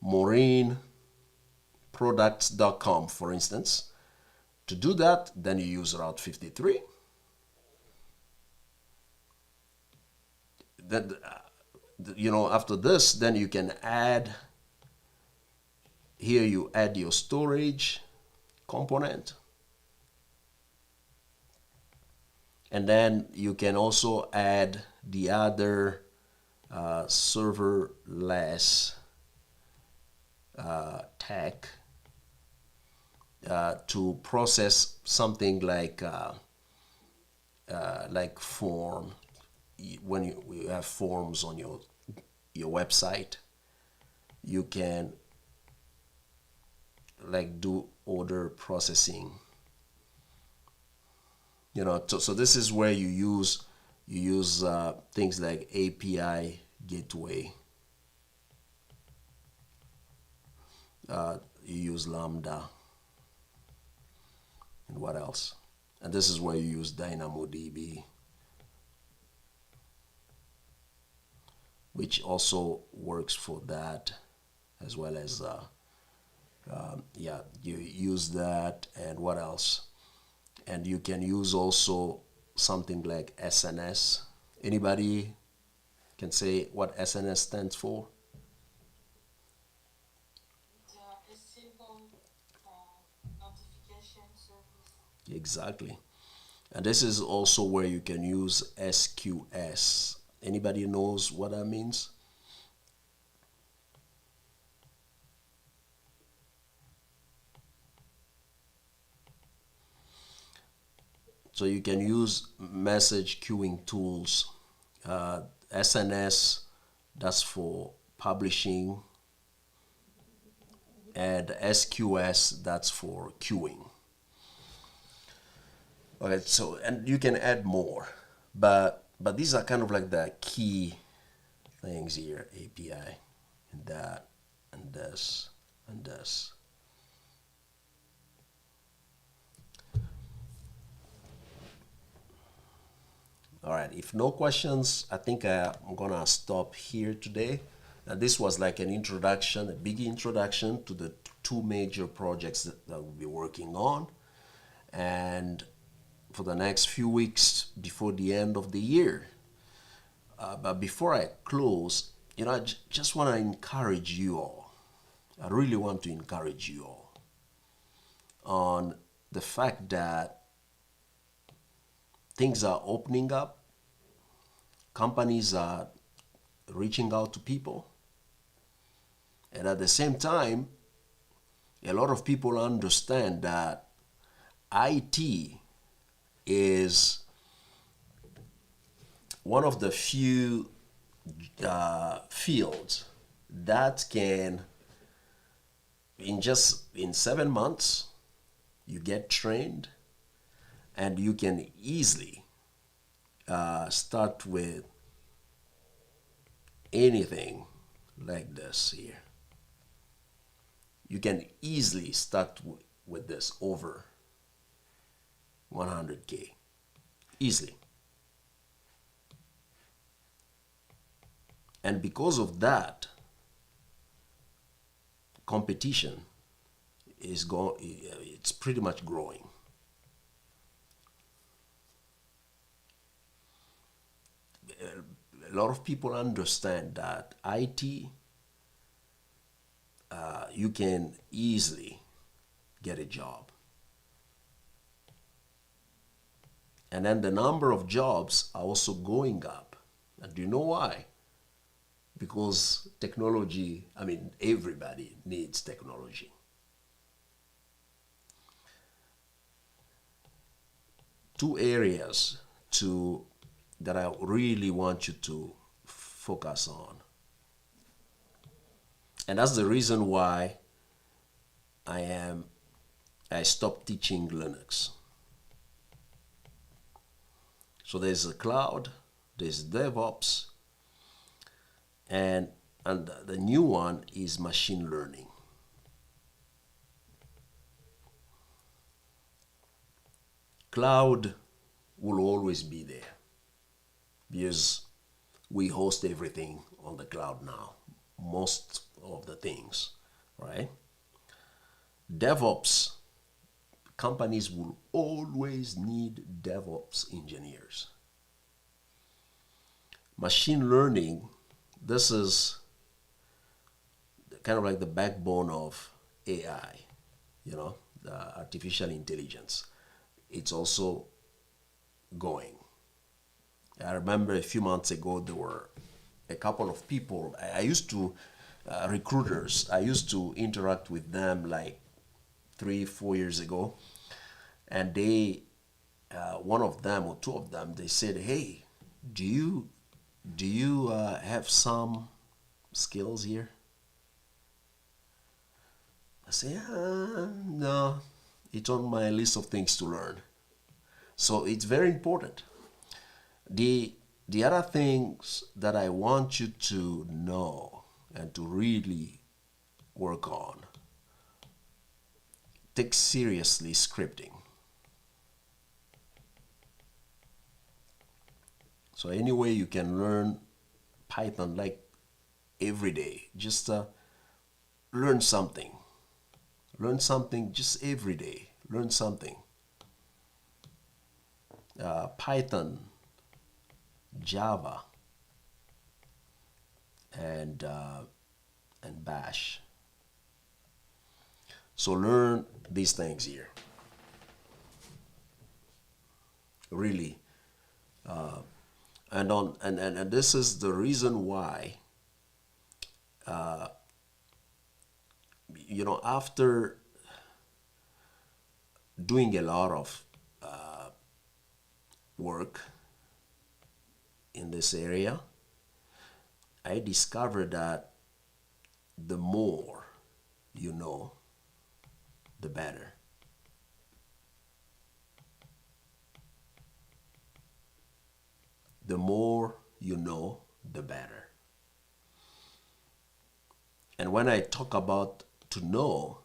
maureenproducts.com, for instance. To do that, then you use Route 53. Then, after this, then you can add, here you add your storage component. And then you can also add the other serverless tag to process something like form. When you have forms on your website, you can do order processing. So this is where you use things like API gateway. You use Lambda, and what else? And this is where you use DynamoDB, which also works for that, as well as you use that. And what else? And you can use also something like SNS. Anybody can say what SNS stands for? The simple notification service. Exactly. And this is also where you can use SQS. Anybody knows what that means? So you can use message queuing tools. SNS, that's for publishing, and SQS, that's for queuing. Okay, so, and you can add more, but these are kind of like the key things here: API, and that, and this, and this. All right, if no questions, I think I'm gonna stop here today. This was like an introduction, a big introduction to the two major projects that we'll be working on. And for the next few weeks before the end of the year. But before I close, I just want to encourage you all. I really want to encourage you all on the fact that things are opening up, companies are reaching out to people, and at the same time, a lot of people understand that IT is one of the few fields that can, in 7 months, you get trained and you can easily start with anything like this here. You can easily start with this over 100K, easily. And because of that, competition it's pretty much growing. A lot of people understand that IT, you can easily get a job. And then the number of jobs are also going up. And do you know why? Because technology, everybody needs technology. Two areas that I really want you to focus on. And that's the reason why I stopped teaching Linux. So there's a cloud, there's DevOps, and the new one is machine learning. Cloud will always be there because we host everything on the cloud now, most of the things, right? DevOps, companies will always need DevOps engineers. Machine learning, this is kind of like the backbone of AI, the artificial intelligence. It's also going. I remember a few months ago, there were a couple of people, I used to, recruiters, I used to interact with them like 3-4 years ago. And they, one of them or two of them, they said, "Hey, do you have some skills here?" I say, "No, it's on my list of things to learn." So it's very important. The other things that I want you to know and to really work on, take seriously scripting. So any way you can learn Python, like every day, just learn something. Learn something just every day. Learn something. Python, Java, and Bash. So learn these things here. Really. And this is the reason why, after doing a lot of work in this area, I discovered that the more you know, the better. The more you know, the better. And when I talk about to know,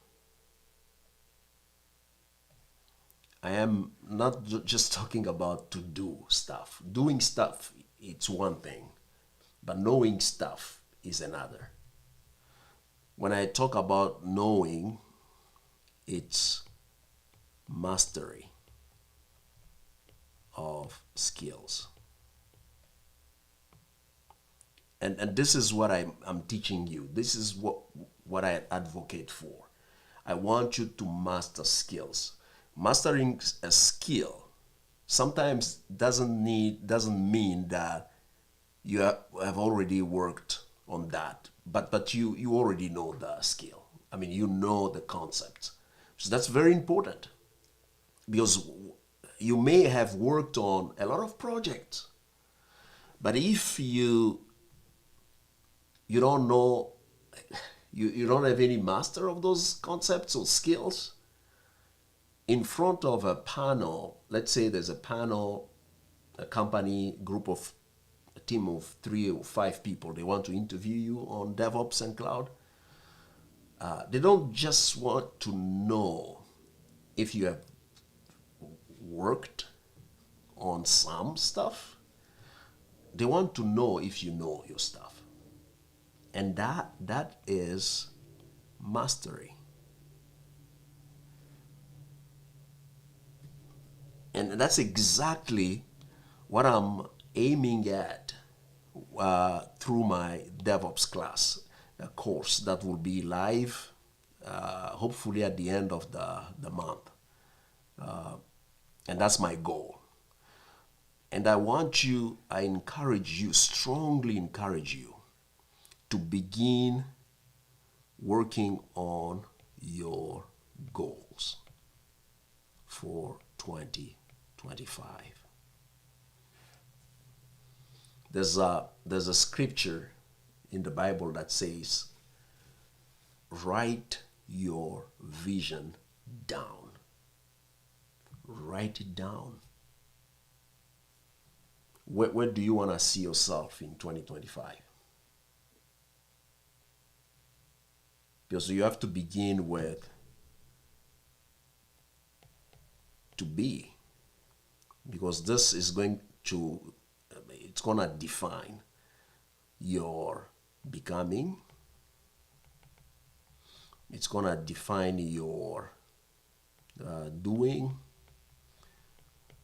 I am not just talking about to do stuff. Doing stuff, it's one thing, but knowing stuff is another. When I talk about knowing, it's mastery of skills. And this is what I'm teaching you. This is what I advocate for. I want you to master skills. Mastering a skill sometimes doesn't mean that you have already worked on that, but you already know the skill. I mean, you know the concept. So that's very important, because you may have worked on a lot of projects, but if you don't know, you don't have any master of those concepts or skills, in front of a panel, let's say there's a panel, a company, a team of 3 or 5 people, they want to interview you on DevOps and cloud. They don't just want to know if you have worked on some stuff. They want to know if you know your stuff. And that is mastery. And that's exactly what I'm aiming at through my DevOps class, a course that will be live hopefully at the end of the month. And that's my goal. And I encourage you, strongly encourage you, to begin working on your goals for 2025. There's a scripture in the Bible that says, write your vision down. Write it down. Where do you want to see yourself in 2025? Because you have to begin with to be, because this is going to define your becoming. It's going to define your doing.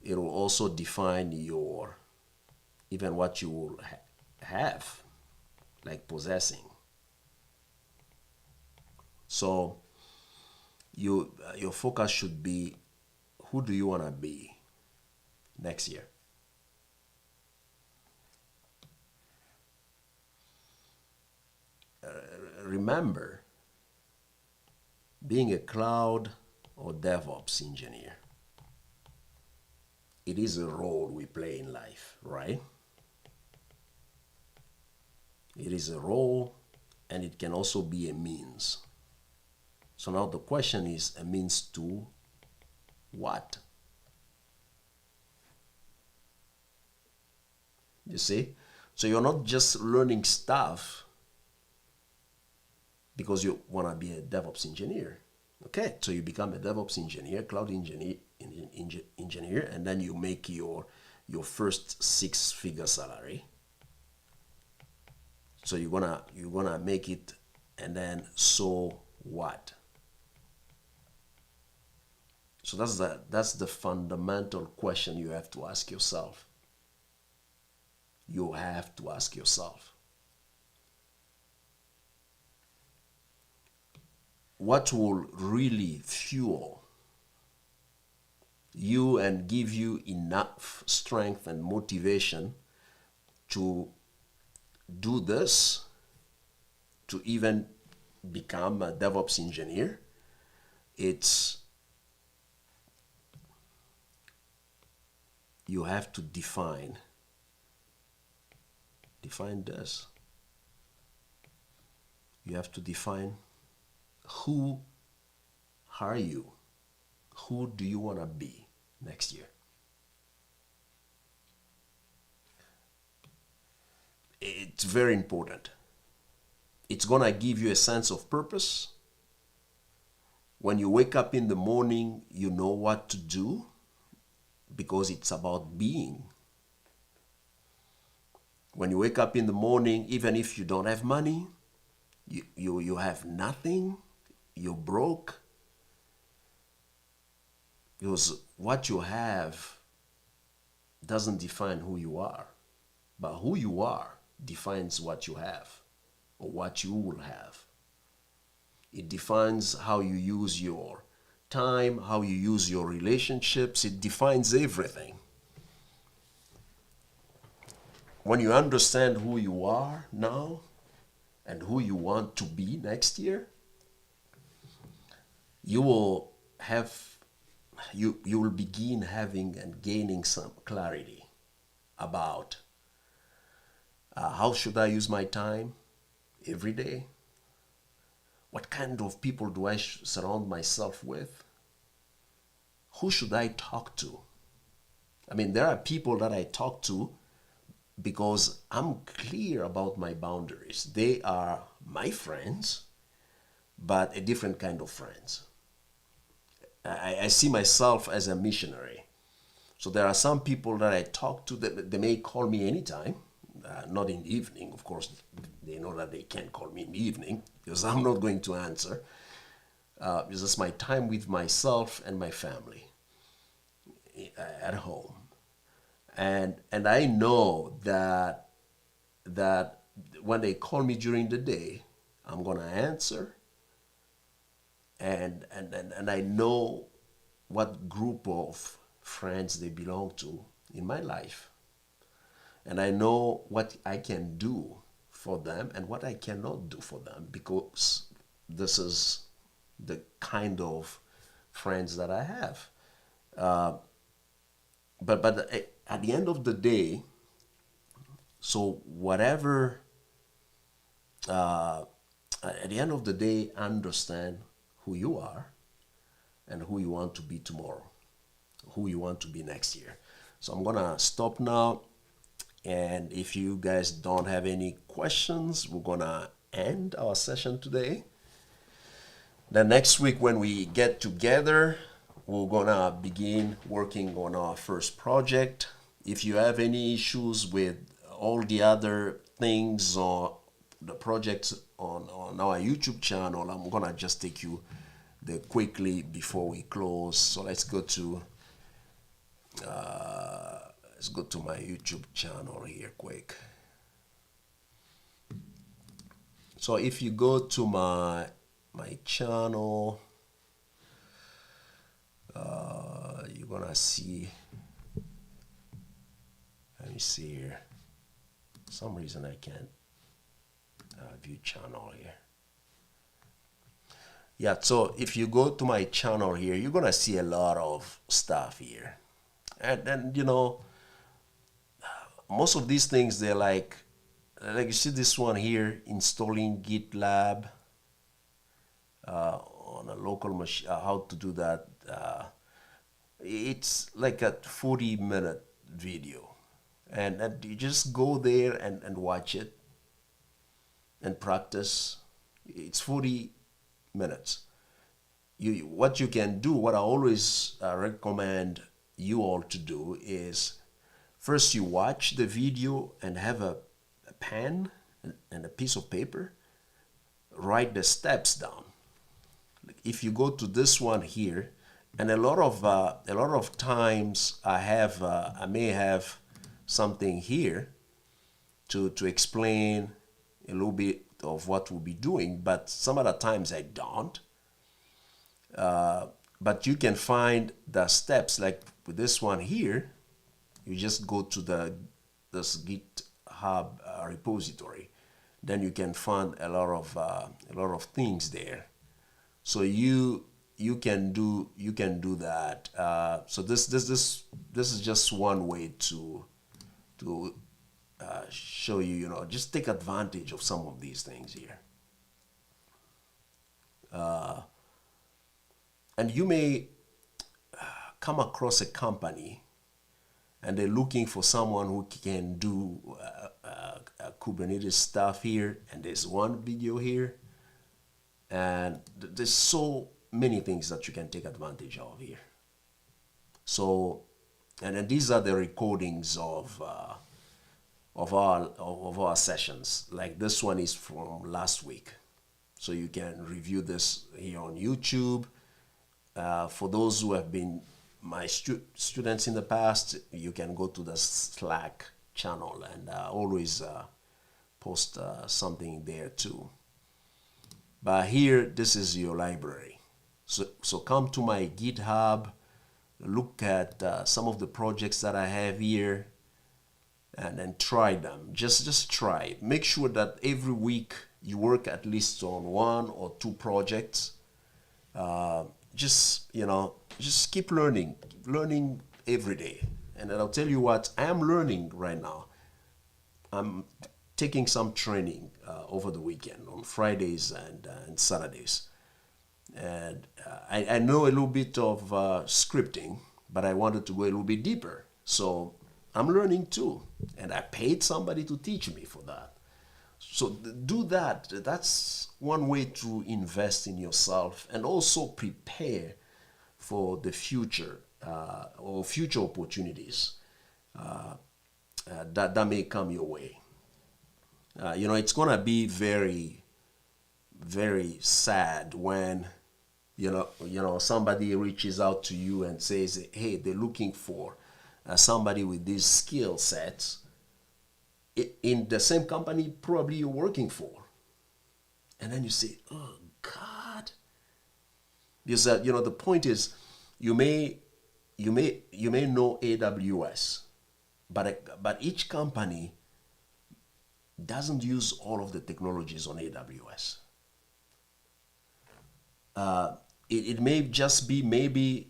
It will also define your, even what you will have, like possessing. So your focus should be, who do you want to be next year? Remember, being a cloud or DevOps engineer, it is a role we play in life, right? It is a role, and it can also be a means. So now the question is, a means to what? You see? So you're not just learning stuff because you want to be a DevOps engineer. Okay, so you become a DevOps engineer, cloud engineer, and then you make your first 6-figure salary. So you're gonna make it, and then so what? So that's the fundamental question you have to ask yourself. You have to ask yourself, what will really fuel you and give you enough strength and motivation to do this, to even become a DevOps engineer? You have to define this. You have to define, who are you? Who do you want to be next year? It's very important. It's going to give you a sense of purpose. When you wake up in the morning, you know what to do. because it's about being. When you wake up in the morning, even if you don't have money, you have nothing, you're broke, because what you have doesn't define who you are, but who you are defines what you have or what you will have. It defines how you use your time, how you use your relationships. It defines everything. When you understand who you are now and who you want to be next year, you will begin having and gaining some clarity about how should I use my time every day? What kind of people do I surround myself with? Who should I talk to? I mean, there are people that I talk to because I'm clear about my boundaries. They are my friends, but a different kind of friends. I see myself as a missionary. So there are some people that I talk to that they may call me anytime, not in the evening. Of course, they know that they can't call me in the evening because I'm not going to answer. It's just my time with myself and my family at home. And I know that when they call me during the day, I'm gonna answer. And I know what group of friends they belong to in my life. And I know what I can do for them and what I cannot do for them, because this is the kind of friends that I have. But at the end of the day, so whatever, at the end of the day, understand who you are and who you want to be tomorrow, who you want to be next year. So I'm gonna stop now. And if you guys don't have any questions, we're gonna end our session today. The next week when we get together, we're gonna begin working on our first project. If you have any issues with all the other things or the projects on our YouTube channel, I'm gonna just take you there quickly before we close. So let's go to my YouTube channel here quick. So if you go to my channel, you're gonna see, let me see here. For some reason I can't view channel here. Yeah, so if you go to my channel here, you're gonna see a lot of stuff here. And you know, most of these things, they're like you see this one here, installing GitLab on a local machine, how to do that. It's like a 40-minute video. And you just go there and watch it and practice. It's 40 minutes. What you can do, what I always recommend you all to do is, first you watch the video and have a pen and a piece of paper, write the steps down. If you go to this one here, and a lot of times I may have something here to explain a little bit of what we'll be doing, but some other times I don't. But you can find the steps, like with this one here. You just go to this GitHub repository, then you can find a lot of things there. So you can do that. So this is just one way to show you, just take advantage of some of these things here. And you may come across a company and they're looking for someone who can do Kubernetes stuff here, and there's one video here, and there's so many things that you can take advantage of here. So And then these are the recordings of our sessions. Like this one is from last week, so you can review this here on YouTube. For those who have been my students in the past, you can go to the Slack channel, and always post something there too. But here, this is your library. So come to my GitHub, look at some of the projects that I have here, and then try them. Just try. Make sure that every week you work at least on 1 or 2 projects. Just keep learning every day. And then I'll tell you what, I am learning right now. I'm taking some training over the weekend on Fridays and Saturdays. And I know a little bit of scripting, but I wanted to go a little bit deeper. So I'm learning too. And I paid somebody to teach me for that. So do that. That's one way to invest in yourself and also prepare for the future or future opportunities that may come your way. It's going to be very, very sad when somebody reaches out to you and says, hey, they're looking for somebody with these skill sets in the same company probably you're working for. And then you say, oh God. Because the point is, you may know AWS, but each company doesn't use all of the technologies on AWS. It may just be maybe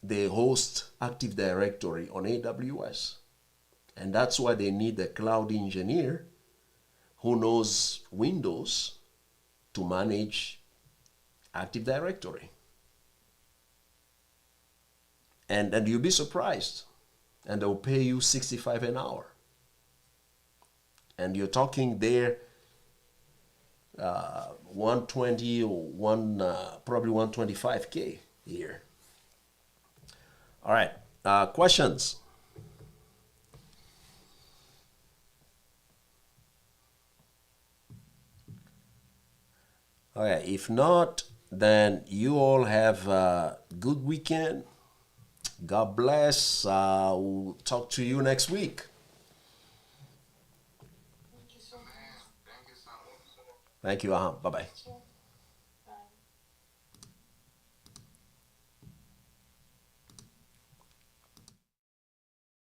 they host Active Directory on AWS. And that's why they need a cloud engineer who knows Windows to manage Active Directory. And you'll be surprised. And they'll pay you $65 an hour. And you're talking there 120 or probably 125K a year. All right, questions? All right, if not, then you all have a good weekend. God bless. We'll talk to you next week. Thank you so much. Man, thank you so much. Thank you. Bye-bye.